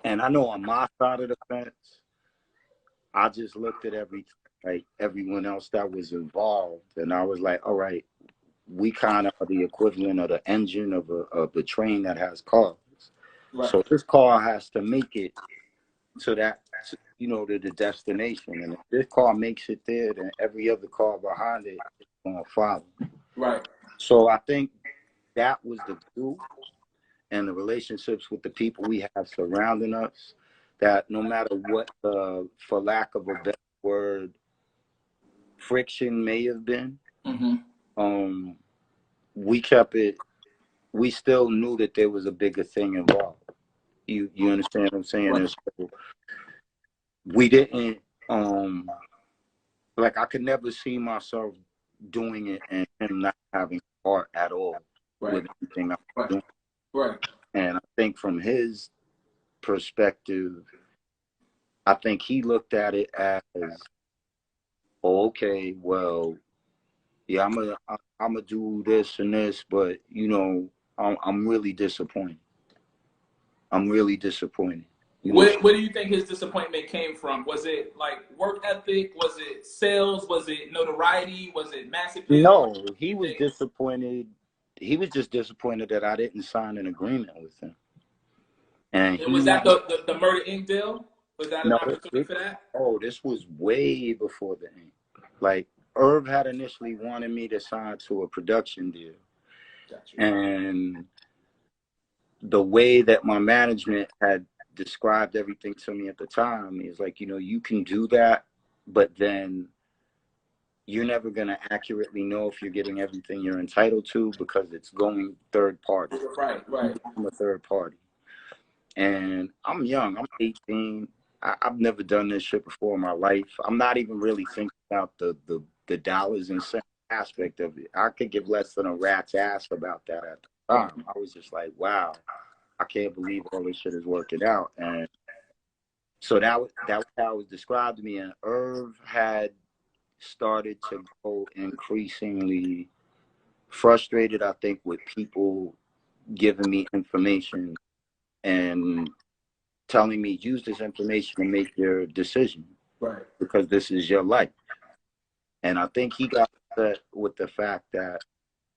and I know on my side of the fence, I just looked at everyone else that was involved, and I was like, all right, we kind of are the equivalent of the engine of the train that has cars. Right. So this car has to make it to to the destination. And if this car makes it there, then every other car behind it is going to follow. Right. So I think that was the glue, and the relationships with the people we have surrounding us, that no matter what, for lack of a better word, friction may have been, Mm-hmm. um, we kept it, we still knew that there was a bigger thing involved. You understand what I'm saying? Right. And so we didn't like I could never see myself doing it and him not having heart at all Right. with anything I was Right. doing. Right. And I think from his perspective, I think he looked at it as, oh, okay, well, yeah, I'm gonna do this and this, but you know, I'm really disappointed. I'm really disappointed. You know, Where do you think his disappointment came from? Was it like work ethic? Was it sales? Was it notoriety? Was it mass appeal? no, What do he you was think? disappointed. He was just disappointed that I didn't sign an agreement with him, and And he was that wanted. the Murder Inc. deal? Was that an No, opportunity for that? this was way before the ink. Like Irv had initially wanted me to sign to a production deal, Got you. and the way that my management had described everything to me at the time is like, you know, you can do that, but then you're never going to accurately know if you're getting everything you're entitled to because it's going third party. Right. Right. I'm a third party. And I'm young. I'm 18. I've never done this shit before in my life. I'm not even really thinking about the dollars and cents aspect of it. I could give less than a rat's ass about that at the time. I was just like, wow, I can't believe all this shit is working out. And so that was how it was described to me. And Irv had started to go increasingly frustrated, I think, with people giving me information and telling me, use this information to make your decision. Right. Because this is your life. And I think he got upset with the fact that,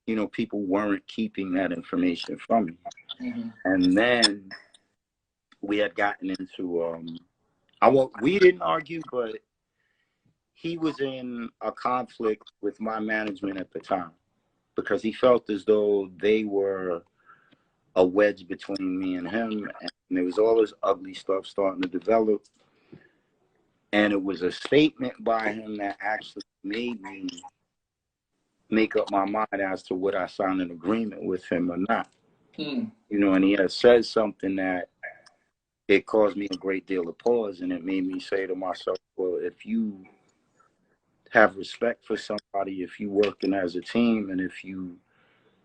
you know, people weren't keeping that information from me. Mm-hmm. And then we had gotten into we didn't argue, but he was in a conflict with my management at the time because he felt as though they were a wedge between me and him, and there was all this ugly stuff starting to develop. And it was a statement by him that actually made me make up my mind as to would I sign an agreement with him or not. Mm. You know, and he had said something that it caused me a great deal of pause, and it made me say to myself, well, if you have respect for somebody, if you working as a team, and if you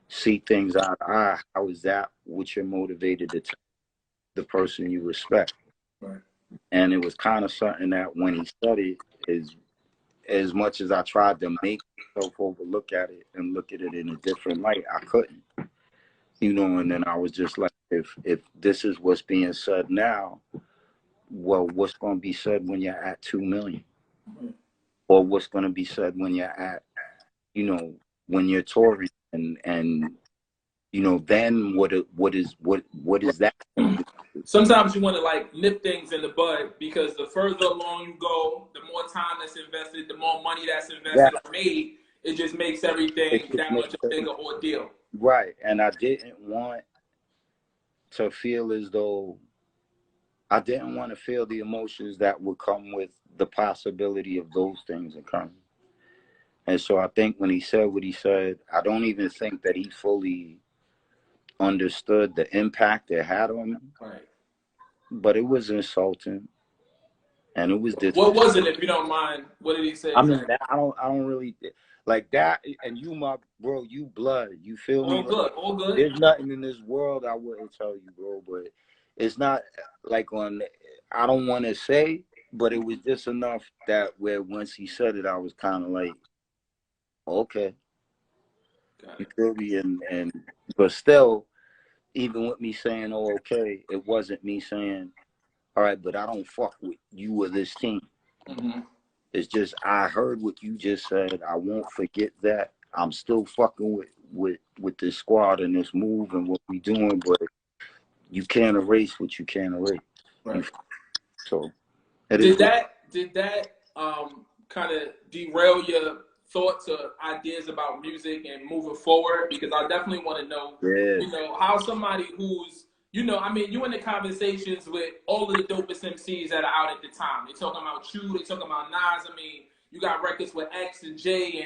see things eye to eye, how is that what you're motivated to tell the person you respect? Right. And it was kind of something that when he said it, is as much as I tried to make myself overlook at it and look at it in a different light, I couldn't. You know, and then I was just like, if this is what's being said now, well, what's going to be said when you're at 2 million? Or what's going to be said when you're at, you know, when you're touring and you know, then what is that going to do? Sometimes you want to like nip things in the bud because the further along you go, the more time that's invested, the more money that's Yeah, invested or made. It just makes it everything just that much makes a bigger ordeal. right. And I didn't want to feel as though I didn't want to feel the emotions that would come with the possibility of those things occurring. And so I think when he said what he said, I don't even think that he fully understood the impact it had on me. Right. But it was insulting, and it was What disrespectful. was it, if you don't mind? What did he say I mean, exactly? that, I don't really like that. And you, my bro, you blood. You feel me? All Like, good. All good. there's nothing in this world I wouldn't tell you, bro. But it's not like on. I don't want to say, but it was just enough that where once he said it, I was kind of like, okay, Got you it. feel me? And but still, even with me saying, oh, okay, it wasn't me saying, all right, but I don't fuck with you or this team. Mm-hmm. It's just I heard what you just said. I won't forget that. I'm still fucking with this squad and this move and what we doing, but you can't erase what you can't erase. Right. So it is Did what. that kind of derail your thoughts or ideas about music and moving forward? Because I definitely want to know, Yeah. you know, how somebody who's, you know, I mean, you in the conversations with all of the dopest MCs that are out at the time. They talking about you, they talking about Nas. I mean, you got records with X and J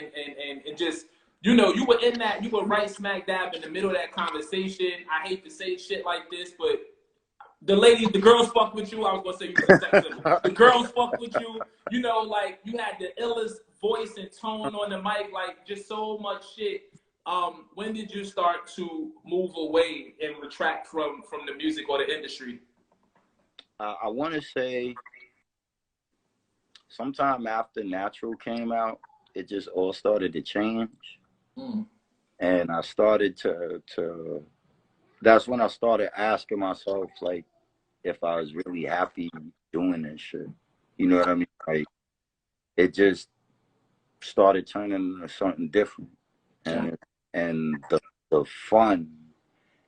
and just, you know, you were in that, you were right smack dab in the middle of that conversation. I hate to say shit like this, but the ladies, the girls fuck with you. I was gonna say you was a sex symbol. The girls fuck with you. You know, like you had the illest voice and tone on the mic, like just so much shit. When did you start to move away and retract from the music or the industry? I want to say sometime after Natural came out, it just all started to change. And I started to that's when I started asking myself, like, if I was really happy doing this shit. You know what I mean? Like, it just started turning into something different. And the fun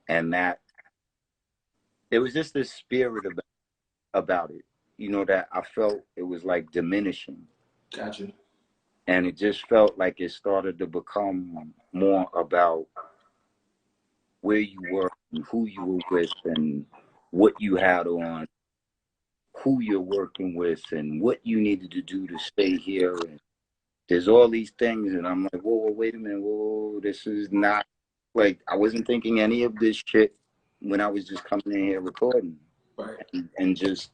and that, it was just this spirit about it, you know, that I felt it was like diminishing. Gotcha. And it just felt like it started to become more about where you were and who you were with and what you had on, who you're working with and what you needed to do to stay here. And there's all these things, and I'm like, whoa, wait a minute, whoa, this is not, like, I wasn't thinking any of this shit when I was just coming in here recording. Right. And just,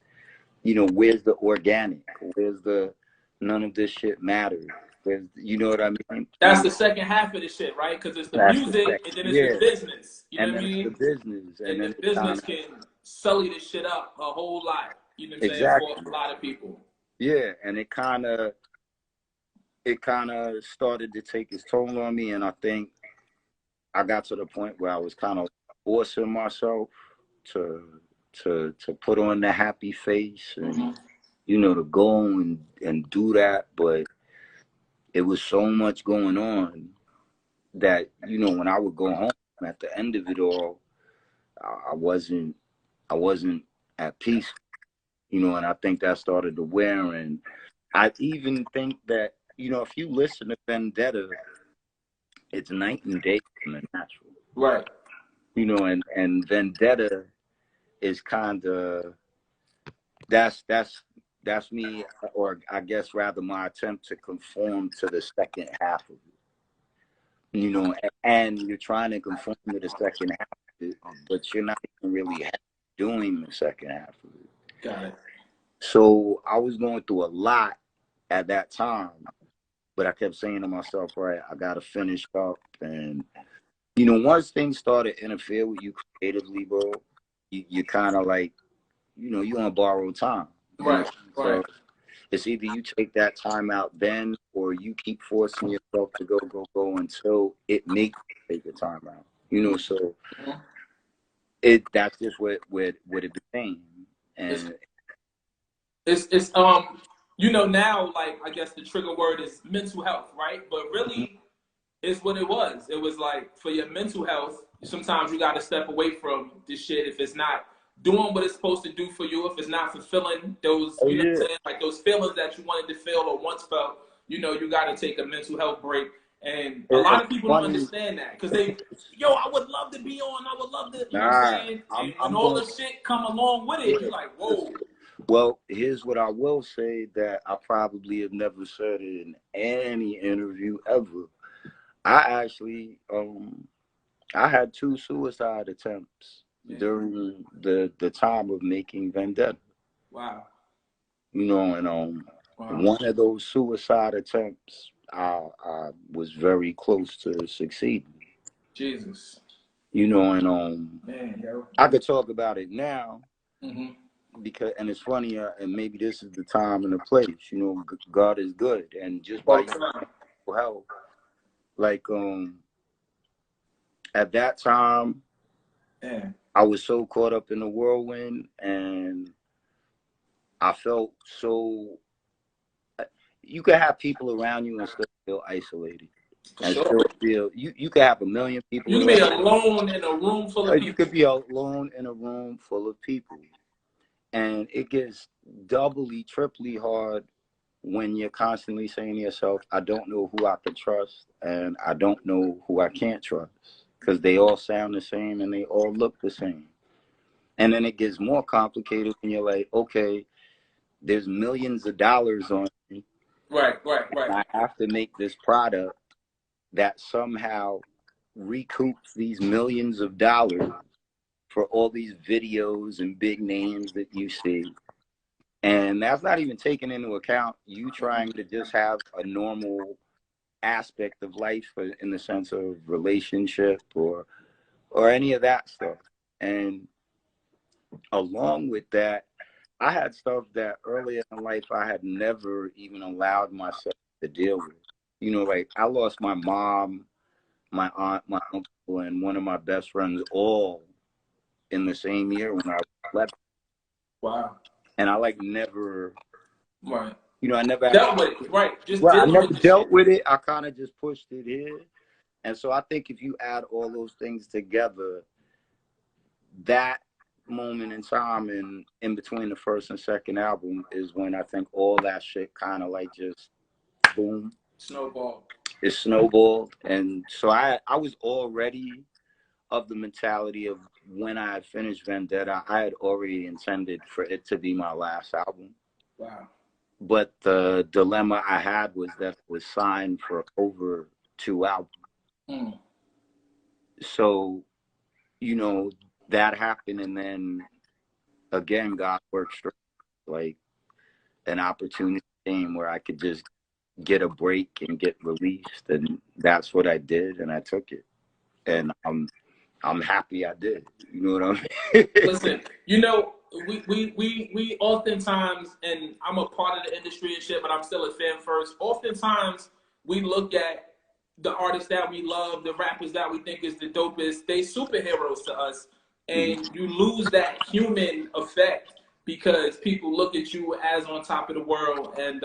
you know, where's the organic? Where's the none of this shit matters? Where's, you know what I mean? That's the second half of the shit, right? Because it's the music and then it's the business. You know what I mean? The business. And the business can sully this shit up a whole lot. You know what I'm saying? For a lot of people. Yeah, and it kind of started to take its toll on me, and I think I got to the point where I was kind of forcing myself to put on the happy face and you know, to go and do that. But it was so much going on that, you know, when I would go home at the end of it all, I wasn't at peace, you know, and I think that started to wear. And I even think that, you know, if you listen to Vendetta, it's night and day from the Natural. Right. You know, and Vendetta is kind of, that's me, or I guess rather my attempt to conform to the second half of it. You know, and you're trying to conform to the second half of it, but you're not even really doing the second half of it. Got it. So I was going through a lot at that time, but I kept saying to myself, right, I got to finish up. And, you know, once things started to interfere with you creatively, bro, you kind of like, you know, you on borrowed time. Right, so it's either you take that time out then, or you keep forcing yourself to go until it makes you take the time out. You know, so that's just what it became. And it's you know, now, like, I guess the trigger word is mental health, right? But really, it's what it was. It was like, for your mental health, sometimes you got to step away from this shit if it's not doing what it's supposed to do for you, if it's not fulfilling those, you know what I'm saying, like those feelings that you wanted to feel or once felt, you know, you got to take a mental health break. And a lot of people don't understand that, because they, I would love to be on, I would love to, you know what I'm saying? And all the shit come along with it, you're like, whoa. Well, here's what I will say that I probably have never said in any interview ever. I actually, I had 2 suicide attempts during the time of making Vendetta. Wow. You know, and one of those suicide attempts, I was very close to succeeding. Jesus. You know, and I could talk about it now. Because, and it's funny, and maybe this is the time and the place. You know, God is good, and just by your help, like at that time, I was so caught up in the whirlwind, and I felt so. You could have people around you and still feel isolated, and still feel you could have 1 million people. You could be alone in a room full of people. You could be alone in a room full of people. And it gets doubly, triply hard when you're constantly saying to yourself, I don't know who I can trust and I don't know who I can't trust, because they all sound the same and they all look the same. And then it gets more complicated when you're like, okay, there's millions of dollars on me. Right. I have to make this product that somehow recoups these millions of dollars for all these videos and big names that you see. And that's not even taking into account you trying to just have a normal aspect of life in the sense of relationship or any of that stuff. And along with that, I had stuff that earlier in life I had never even allowed myself to deal with. You know, like I lost my mom, my aunt, my uncle, and one of my best friends all in the same year when I left. Wow. And I like never, Right. you know, I never Dealt with it, right? Just I dealing never with the dealt shit. with it. I kind of just pushed it here. And so I think if you add all those things together, that moment in time in between the first and second album is when I think all that shit kind of like just boom. Snowball. It snowballed. And so I was already of the mentality of when I had finished Vendetta, I had already intended for it to be my last album. Wow. But the dilemma I had was that it was signed for over 2 albums. Mm. So, you know, that happened. And then again, God worked straight. Like an opportunity came where I could just get a break and get released. And that's what I did. And I took it. And I'm happy I did. You know what I mean? Listen, you know, we oftentimes, and I'm a part of the industry and shit, but I'm still a fan first. Oftentimes, we look at the artists that we love, the rappers that we think is the dopest. They superheroes to us, and you lose that human effect because people look at you as on top of the world. And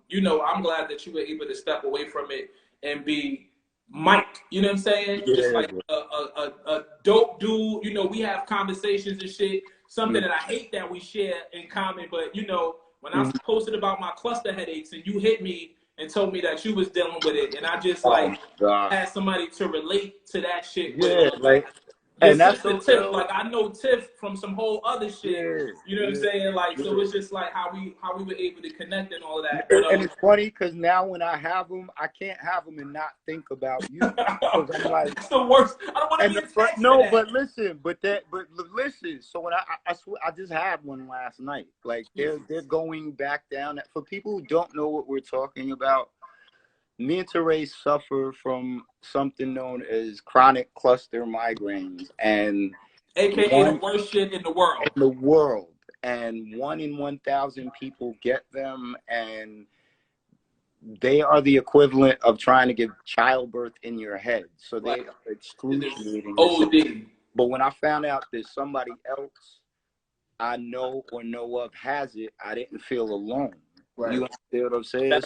you know, I'm glad that you were able to step away from it and be Mike, you know what I'm saying? Yeah, just like a dope dude. You know, we have conversations and shit. Something that I hate that we share in common, but you know, when I posted about my cluster headaches and you hit me and told me that you was dealing with it, and I just like had somebody to relate to that shit with. Yeah, like, Your and that's sister so Tiff, real. like I know Tiff from some whole other shit. Yeah, You know what I'm saying? Like, so it's just like how we were able to connect and all of that. But, and it's funny because now when I have them, I can't have them and not think about you. Because I'm like, it's the worst. I don't want to be attached to that. but listen, but listen. So when I swear, I just had one last night. Like they're going back down. For people who don't know what we're talking about, me and Torae suffer from something known as chronic cluster migraines, and AKA the worst shit in the world. And 1 in 1,000 people get them, and they are the equivalent of trying to give childbirth in your head. So they are excruciating. OD. But when I found out that somebody else I know or know of has it, I didn't feel alone. Right. You understand what I'm saying?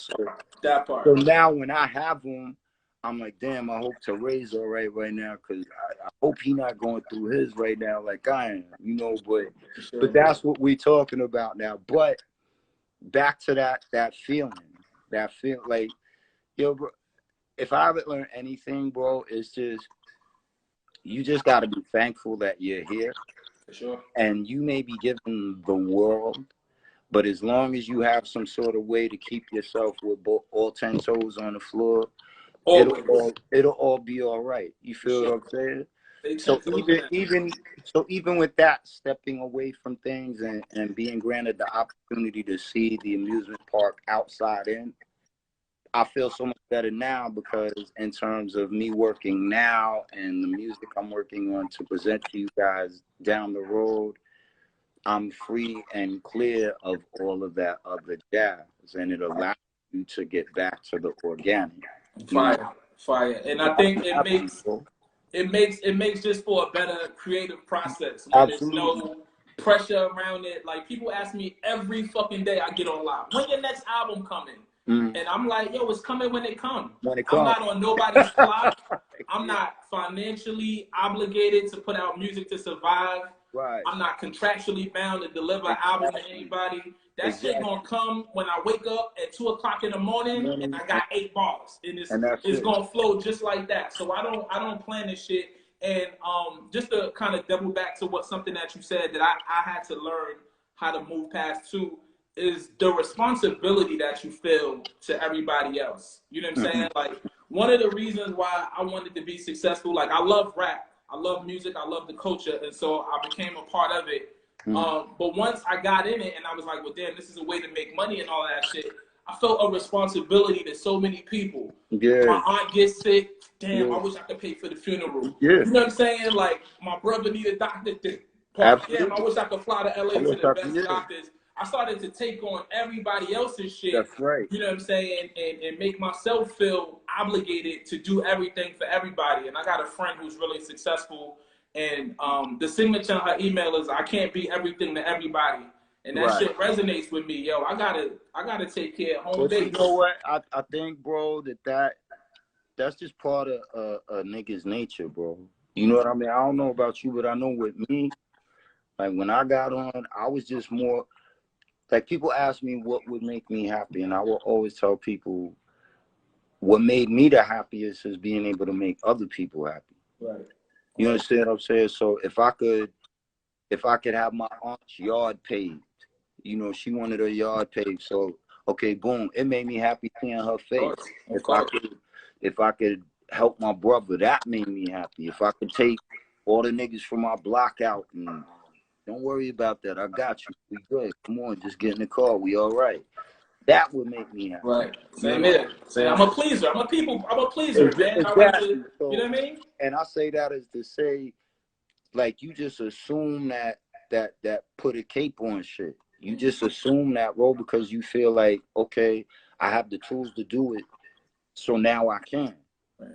That part. So now when I have them, I'm like, damn, I hope Torae's all right now, because I hope he's not going through his right now like I am, you know, but that's what we're talking about now. But back to that feeling, like, yo, bro, if I haven't learned anything, bro, it's just, you just got to be thankful that you're here. For sure. And you may be given the world, but as long as you have some sort of way to keep yourself with all 10 toes on the floor, it'll all be all right. You feel what I'm saying? So even with that, stepping away from things and being granted the opportunity to see the amusement park outside in, I feel so much better now, because in terms of me working now and the music I'm working on to present to you guys down the road, I'm free and clear of all of that other jazz, and it allows you to get back to the organic. Fire. And I think it makes just for a better creative process when there's no pressure around it. Like, people ask me every fucking day I get on live, when your next album coming? And I'm like, yo, it's coming when it comes. I'm not on nobody's clock. I'm not financially obligated to put out music to survive. Right. I'm not contractually bound to deliver an album to anybody. That shit gonna come when I wake up at 2 o'clock in the morning and I got 8 bars, and it's gonna flow just like that. So I don't plan this shit. And just to kind of double back to something that you said that I had to learn how to move past too, is the responsibility that you feel to everybody else. You know what I'm saying? Like, one of the reasons why I wanted to be successful, like, I love rap, I love music. I love the culture, and so I became a part of it. But once I got in it, and I was like, well, damn, this is a way to make money and all that shit. I felt a responsibility to so many people. Yeah. My aunt gets sick. Damn, I wish I could pay for the funeral. Yeah. You know what I'm saying? Like, my brother need a doctor. Damn, I wish I could fly to LA to the best doctors. I started to take on everybody else's shit. That's right. You know what I'm saying? And make myself feel obligated to do everything for everybody. And I got a friend who's really successful. And the signature on her email is, I can't be everything to everybody. And that shit resonates with me. Yo, I gotta take care of home base. You know what? I think, bro, that's just part of a nigga's nature, bro. You know what I mean? I don't know about you, but I know with me, like when I got on, I was just more, like people ask me what would make me happy. And I will always tell people what made me the happiest is being able to make other people happy. Right. You understand what I'm saying? So if I could have my aunt's yard paved, you know, she wanted her yard paved. So, okay, boom, it made me happy seeing her face. If I could help my brother, that made me happy. If I could take all the niggas from my block out and don't worry about that, I got you. We good. Come on, just get in the car. We all right. That would make me happy. Right. Same here. I'm a pleaser. I'm a pleaser, man. Exactly. You know what I mean? And I say that as to say, like, you just assume that put a cape on shit. You just assume that role because you feel like, okay, I have the tools to do it, so now I can. Right.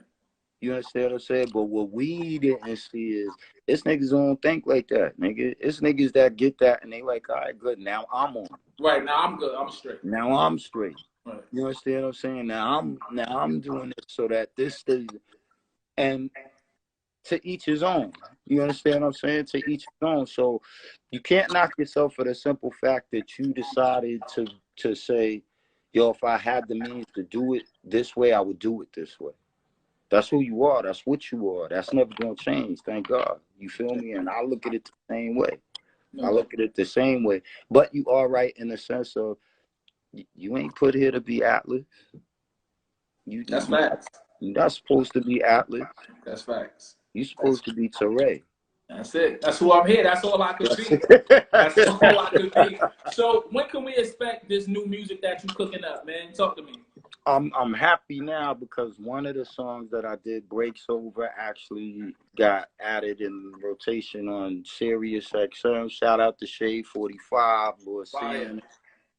You understand what I'm saying? But what we didn't see is, it's niggas don't think like that, nigga. It's niggas that get that and they like, all right, good, now I'm on. Right, now I'm good. I'm straight. Now I'm straight. Right. You understand what I'm saying? Now I'm doing it so that this stays. And to each his own. You understand what I'm saying? To each his own. So you can't knock yourself for the simple fact that you decided to say, yo, if I had the means to do it this way, I would do it this way. That's who you are. That's what you are. That's never going to change. Thank God. You feel me? And I look at it the same way. I look at it the same way. But you are right in the sense of, you ain't put here to be Atlas. That's facts. You're not supposed to be Atlas. That's facts. You're supposed to be Torae. That's it. That's who I'm here. That's all I could be. That's all I could be. So when can we expect this new music that you cooking up, man? Talk to me. I'm happy now because one of the songs that I did, Breaks Over, actually got added in rotation on Sirius XM. Shout out to Shade 45, Lord Sam.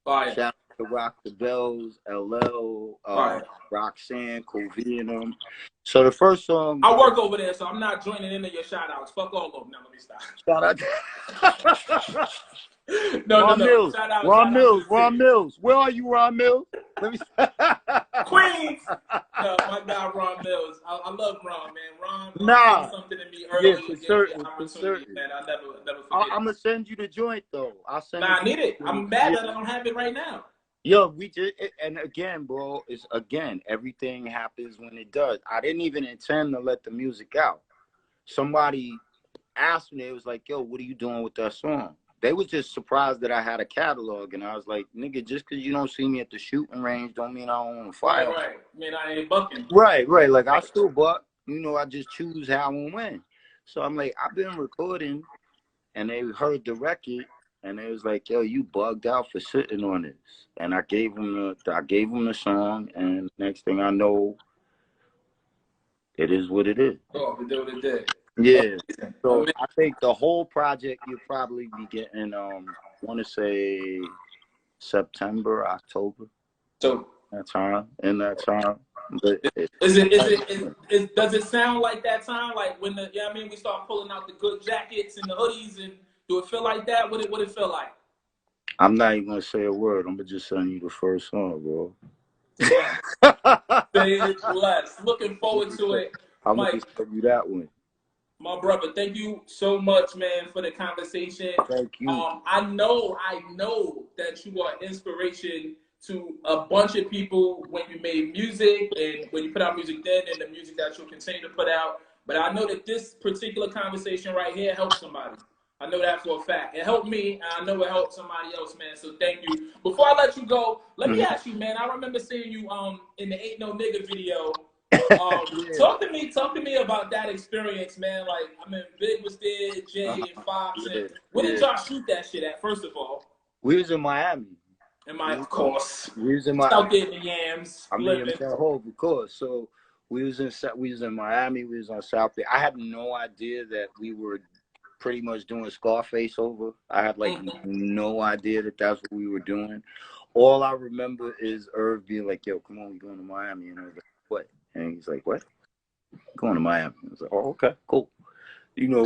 Shout out to Rock the Bells, LL, Roxanne, Covianum. So the first song, I work over there, so I'm not joining into your shout outs. Fuck all of them. Now let me stop. Shout out. No. Mills. Shout out, Ron Mills. Where are you, Ron Mills? Let me Queens. No, my guy Ron Mills. I love Ron, man. Ron did something to me earlier. Yeah, for certain. Man, I never forget. I'm gonna send you the joint though. I need it. I'm mad that I don't have it right now. Yo, we just, and again, bro, everything happens when it does. I didn't even intend to let the music out. Somebody asked me, it was like, yo, what are you doing with that song? They was just surprised that I had a catalog, and I was like, nigga, just because you don't see me at the shooting range don't mean I don't want to fire. Right. I mean, I ain't bucking. Right. Like, I still buck. You know, I just choose how and when. So I'm like, I've been recording, and they heard the record, and they was like, yo, you bugged out for sitting on this. And I gave them the song, and next thing I know, it is what it is. Oh, it did what it did. Yeah. So I think the whole project you'll probably be getting, I want to say September, October. So in that time. But does it sound like that time? Like when we start pulling out the good jackets and the hoodies, and do it feel like that? What it feel like? I'm not even gonna say a word. I'm gonna just send you the first song, bro. Say it less. Looking forward to it. I'm gonna just send you that one. My brother, thank you so much, man, for the conversation. Thank you. I know that you are inspiration to a bunch of people when you made music and when you put out music then and the music that you'll continue to put out. But I know that this particular conversation right here helps somebody. I know that for a fact. It helped me, and I know it helped somebody else, man. So thank you. Before I let you go, let me ask you, man. I remember seeing you in the Ain't No Nigga video. Yeah. Talk to me about that experience, man. Like, I mean, Big was there, Jay and Fox, and Yeah. where did Yeah. y'all shoot that shit at? First of all, We was in Miami. in my of course, We was in just my. out there in the yams, I mean, living. that whole because so we was in Miami. We was on South Bay. I had no idea that we were pretty much doing Scarface over. I had like no idea that that's what we were doing. All I remember is Irv being like, "Yo, come on, we going to Miami," and I was like, "What?" And he's like, "What? Going to Miami?" I was like, "Oh, okay, cool."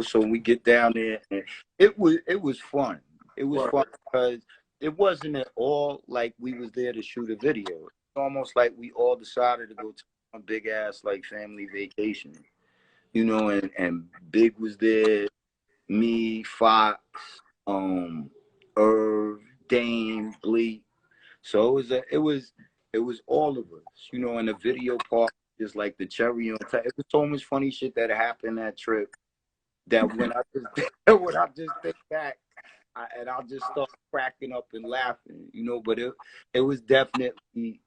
So we get down there, and it was fun. It was fun because it wasn't at all like we was there to shoot a video. It's almost like we all decided to go to a big ass like family vacation, and Big was there, me, Fox, Irv, Dame, Bleak. So it was all of us, and the video part is like the cherry on top. It was so much funny shit that happened that trip that when I just when I just think back, I'll just start cracking up and laughing, But it was definitely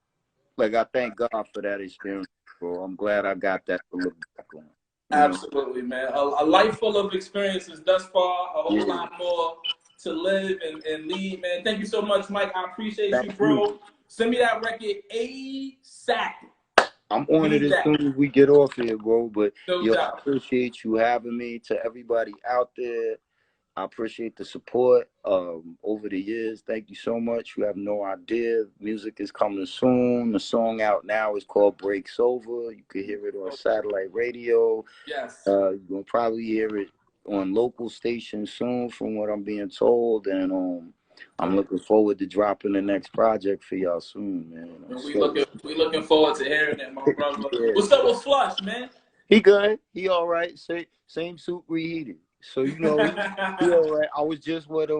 like I thank God for that experience, bro. I'm glad I got that to look back on. Absolutely, man. A life full of experiences thus far, a whole lot more to live and lead, man. Thank you so much, Mike. I appreciate you, bro. Send me that record ASAP. I'm on it as soon as we get off here, bro. But No I doubt. appreciate you having me. To everybody out there, I appreciate the support over the years. Thank you so much. You have no idea. Music is coming soon. The song out now is called Breaks Over. You can hear it on satellite radio. Yes. You're going to probably hear it on local stations soon from what I'm being told. And I'm looking forward to dropping the next project for y'all soon, man. We looking forward to hearing it, my brother. Yeah. What's up with Flush, man? He good. He all right. Same suit reheated. So he all right. I was just with I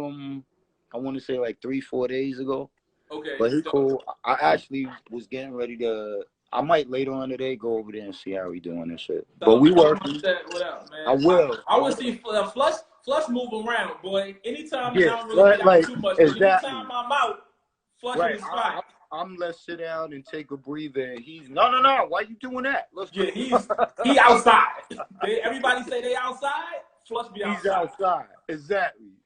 want to say like 3-4 days ago. Okay. But he cool. I actually was getting ready to. I might later on today go over there and see how he doing and shit. But we working. What up, man? I will. I want to see Flush move around, boy. Anytime, and I don't really get like, out too much. But exactly. anytime I'm out, Flush in the spot. I'm let's sit down and take a breather. And he's no. Why you doing that? He outside. Everybody say they outside. Flush be outside. He's outside.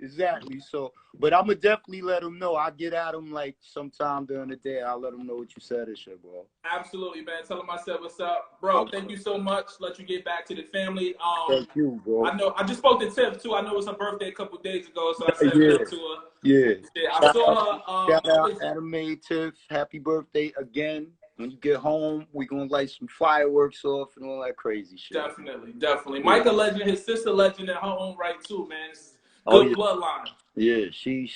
Exactly. So, but I'm gonna definitely let him know. I get at him like sometime during the day. I'll let him know what you said and shit, bro. Absolutely, man. Tell him I said what's up, bro. Thank you so much. Let you get back to the family. Thank you, bro. I know. I just spoke to Tiff too. I know it was her birthday a couple days ago, so I said hello to her. Yeah. I saw her. Shout out Anime Tiff. Happy birthday again. When you get home, we gonna light some fireworks off and all that crazy shit. Definitely. Mike a legend, his sister legend in her own right too, man. Good bloodline. Yeah, she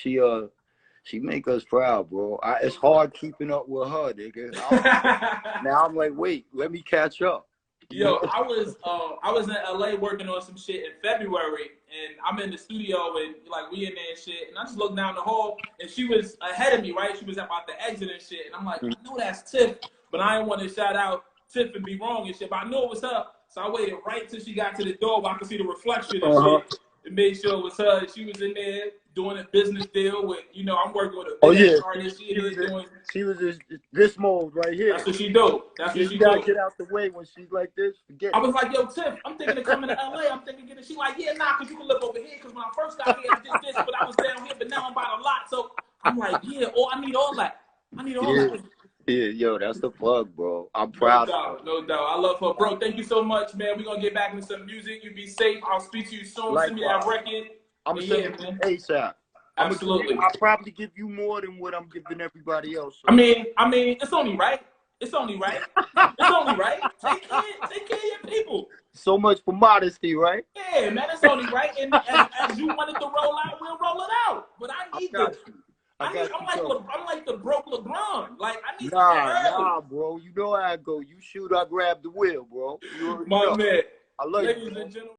make us proud, bro. It's hard keeping up with her, nigga. Now I'm like, wait, let me catch up. Yo, I was in LA working on some shit in February, and I'm in the studio and like we in there and shit, and I just looked down the hall and she was ahead of me, right? She was about to exit and shit, and I'm like, I know that's Tiff, but I didn't want to shout out Tiff and be wrong and shit, but I knew it was her, so I waited right till she got to the door where I could see the reflection and shit, and made sure it was her. She was in there doing a business deal with, I'm working with a big artist. She was this mode right here. That's what she do. You gotta get out the way when she's like this. Forget. I was like, yo, Tiff, I'm thinking of coming to LA. I'm thinking of getting. She like, yeah, nah, because you can live over here. Because when I first got here, I did this, but I was down here, but now I'm buying a lot. So I'm like, yeah, I need all that. Yeah, yo, that's the plug, bro. I'm proud. No doubt. I love her, bro. Thank you so much, man. We're gonna get back into some music. You be safe. I'll speak to you soon. Send me that record. I'm gonna send it ASAP. Absolutely. I'll probably give you more than what I'm giving everybody else. So. I mean, it's only right. Take care of your people. So much for modesty, right? Yeah, man, it's only right. And as you wanted to roll out, we'll roll it out. But I'm like the broke LeBron. Like I need Nah, bro. You know how I go. You shoot, I grab the wheel, bro. My man. I love you. Ladies and gentlemen.